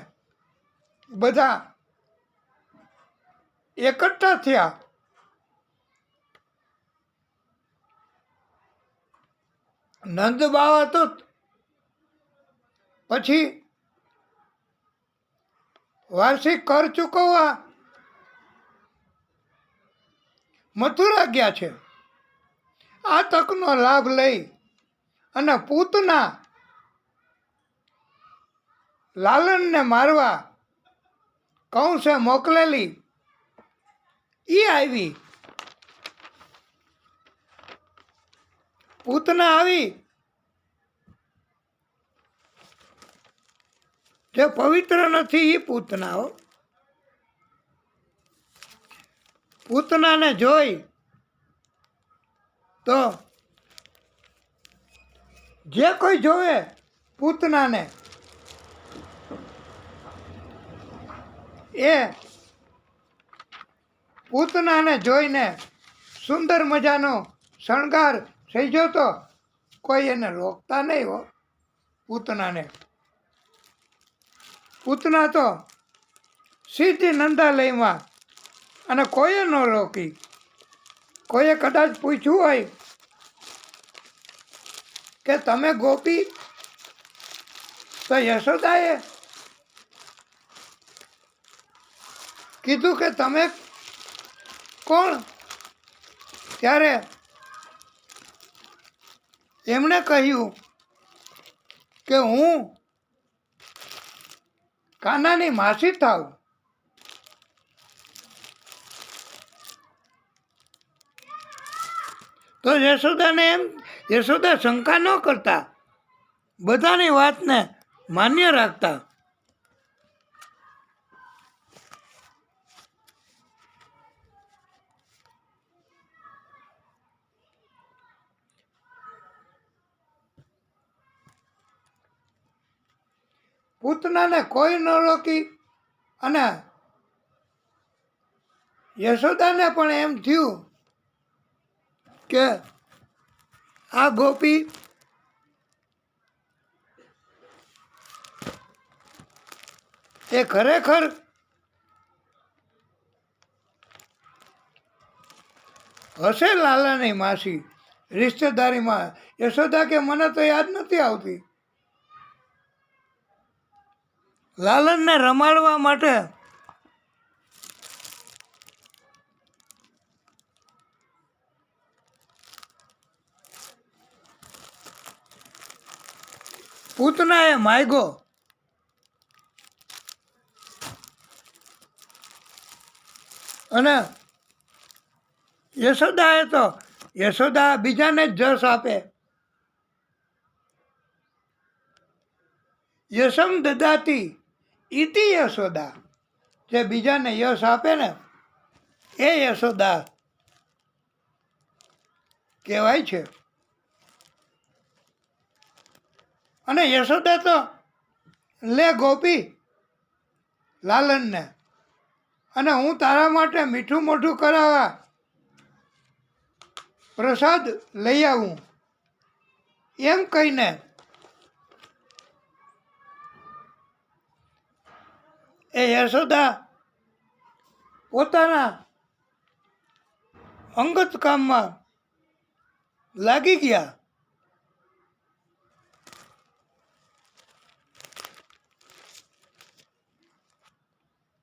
બધા એકઠા થયા. નંદ બાવા તો પછી વાર્ષિક કર ચૂકવવા મથુરા ગયા છે. આ તકનો લાભ લઈ અને પૂતના લાલનને મારવા કંસે મોકલેલી એ આવી. પૂતના આવી જે પવિત્ર નથી એ પૂતના હો. પૂતનાને જોઈ તો જે કોઈ જોવે પૂતનાને એ પૂતનાને જોઈને સુંદર મજાનો શણગાર થઈ જતો. કોઈ એને રોકતા નહીં હો પૂતનાને. પૂતના તો સીધી નંદાલયમાં, અને કોઈએ ન રોકી. કોઈએ કદાચ પૂછ્યું હોય કે તમે ગોપી, તો યશોદાએ કીધું કે તમે કોણ? ત્યારે એમણે કહ્યું કે હું કાનાની માસી થાઉં. તો યશોદાને યશોદા શંકા ન કરતા, બધાની વાતને માન્ય રાખતા. પૂતનાને કોઈ ન રોકી, અને યશોદાને પણ એમ થયું કે આ ગોપી એ ખરેખર હશે લાલાની માસી રિશ્તેદારીમાં. યશોદા કે મને તો યાદ નથી આવતી. લાલનને રમાડવા માટે પૂતનાએ માગ્યો, અને યશોદા બીજાને જ જસ આપે. યશમ દદાતી ઇતિ યશોદા. જે બીજાને યશ આપે ને એ યશોદા કહેવાય છે. અને યશોદા તો લે ગોપી લાલનને, અને હું તારા માટે મીઠું મોઢું કરાવવા પ્રસાદ લઈ આવું, એમ કહીને એ યશોદા પોતાના અંગત કામમાં લાગી ગયા.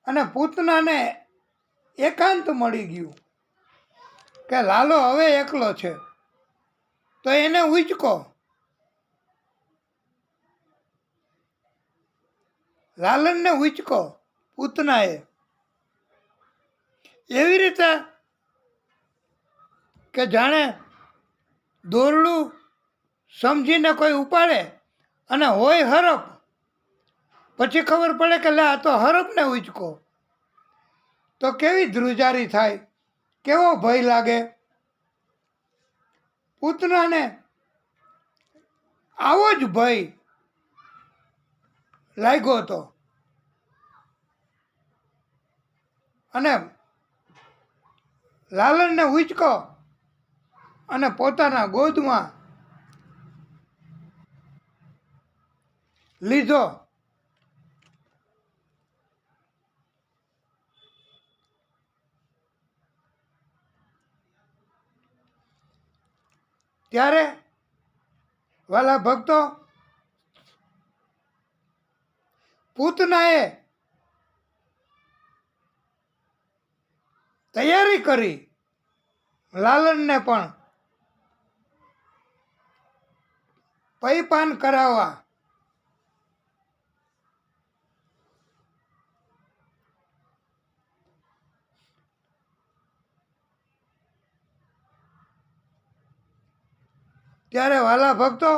અને પૂતનાને એકાંત મળી ગયું કે લાલો હવે એકલો છે, તો એને ઉચકો. લાલનને ઉચકો પૂતનાએ. એવી રીતે કે જાણે દોરડું સમજીને કોઈ ઉપાડે અને હોય હરફ, પછી ખબર પડે કે લે આ તો હરફને ઉચકો, તો કેવી ધ્રુજારી થાય, કેવો ભય લાગે. પૂતનાને આવો જ ભય લાગ્યો હતો. અને લાલનને ઉચકો અને પોતાના ગોદમાં લીધો. ત્યારે વાલા ભક્તો, પૂતનાએ તૈયારી કરી લાલનને પણ પૈપાન કરાવવા. ત્યારે વાલા ભક્તો,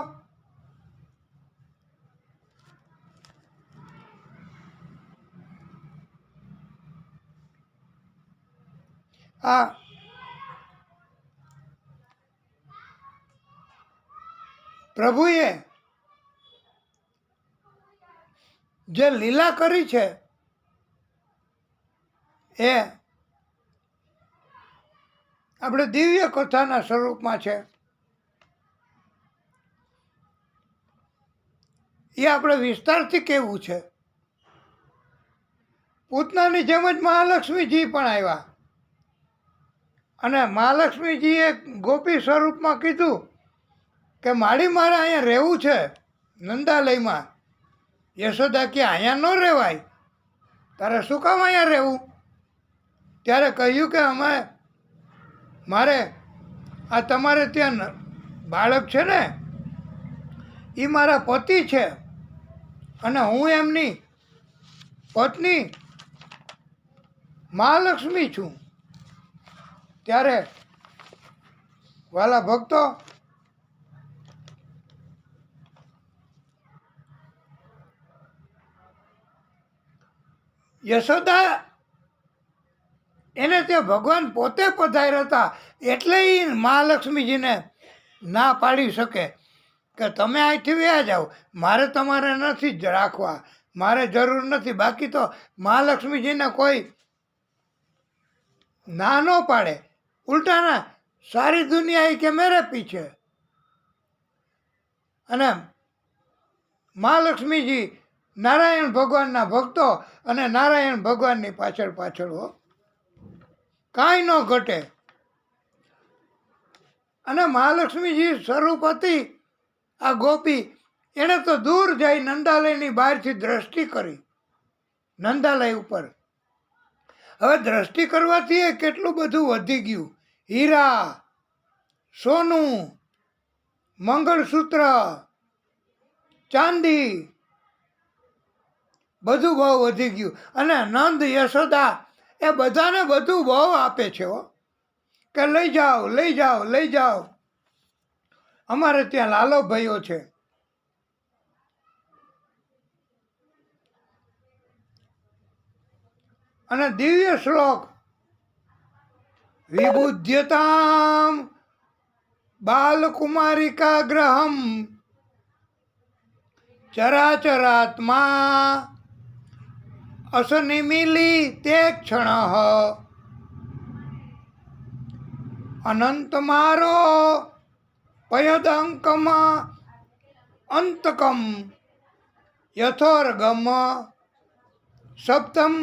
આ પ્રભુએ જે લીલા કરી છે એ આપણે દિવ્ય કથાના સ્વરૂપમાં છે. એ આપણે વિસ્તારથી કહેવું છે. પૂતનાની જેમ જ મહાલક્ષ્મીજી પણ આવ્યા અને મહાલક્ષ્મીજીએ ગોપી સ્વરૂપમાં કીધું કે મારે અહીંયા રહેવું છે નંદાલયમાં. યશોદા કે અહીંયા ન રહેવાય, તારે શું કામ અહીંયા રહેવું? ત્યારે કહ્યું કે મારે આ તમારે ત્યાં બાળક છે ને એ મારા પતિ છે અને હું એમની પત્ની મહાલક્ષ્મી છું. ત્યારે વાલા ભક્તો, યશોદા એને તે ભગવાન પોતે પધાર્યા હતા એટલે એ મહાલક્ષ્મીજીને ના પાડી શકે કે તમે અહીંથી વ્યા જાઓ, મારે તમારે નથી જ રાખવા, મારે જરૂર નથી. બાકી તો મહાલક્ષ્મીજીને કોઈ ના ન પાડે, ઉલટાના સારી દુનિયા એ કે મેરે પીછે. અને મહાલક્ષ્મીજી નારાયણ ભગવાનના ભક્તો અને નારાયણ ભગવાનની પાછળ પાછળ હો, કાંઈ ન ઘટે. અને મહાલક્ષ્મીજી સ્વરૂપ હતી આ ગોપી, એણે તો દૂર જઈ નંદાલયની બહારથી દ્રષ્ટિ કરી નંદાલય ઉપર. હવે દ્રષ્ટિ કરવાથી એ કેટલું બધું વધી ગયું. હીરા, સોનું, મંગળસૂત્ર, ચાંદી, બધું બહુ વધી ગયું. અને નંદ યશોદા એ બધાને બધું બહુ આપે છે હો, કે લઈ જાઓ લઈ જાઓ લઈ જાઓ. અમારે ત્યાં લાલો ભાઈઓ છે. અને દિવ્ય શ્લોક વિબુધ્યતામ બાલકુમારિકા ગ્રહમ ચરાચરાત્મા અસનિમિલી તે ક્ષણ અનંત મારો પયદંકમ અંતકમ યથોર્ગમ સપ્તમ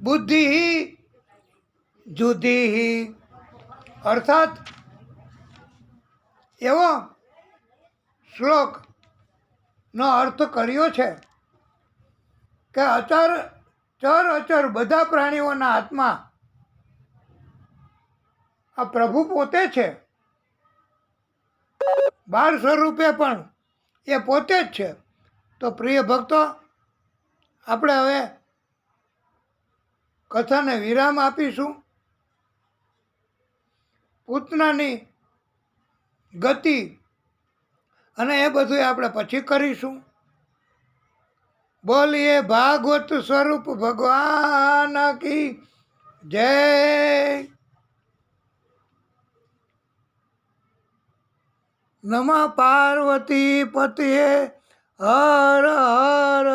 બુદ્ધિ જુધિ. અર્થાત એવો શ્લોકનો અર્થ કર્યો છે કે ચર અચર બધા પ્રાણીઓના આત્મા આ પ્રભુ પોતે છે. બાળ સ્વરૂપે પણ એ પોતે જ છે. તો પ્રિય ભક્તો, આપણે હવે કથાને વિરામ આપીશું. પૂતનાની ગતિ અને એ બધું આપણે પછી કરીશું. બોલીએ ભાગવત સ્વરૂપ ભગવાન કી જય. નમઃ પાર્વતી પતયે હર હર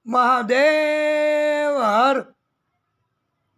મહાદેવ હર.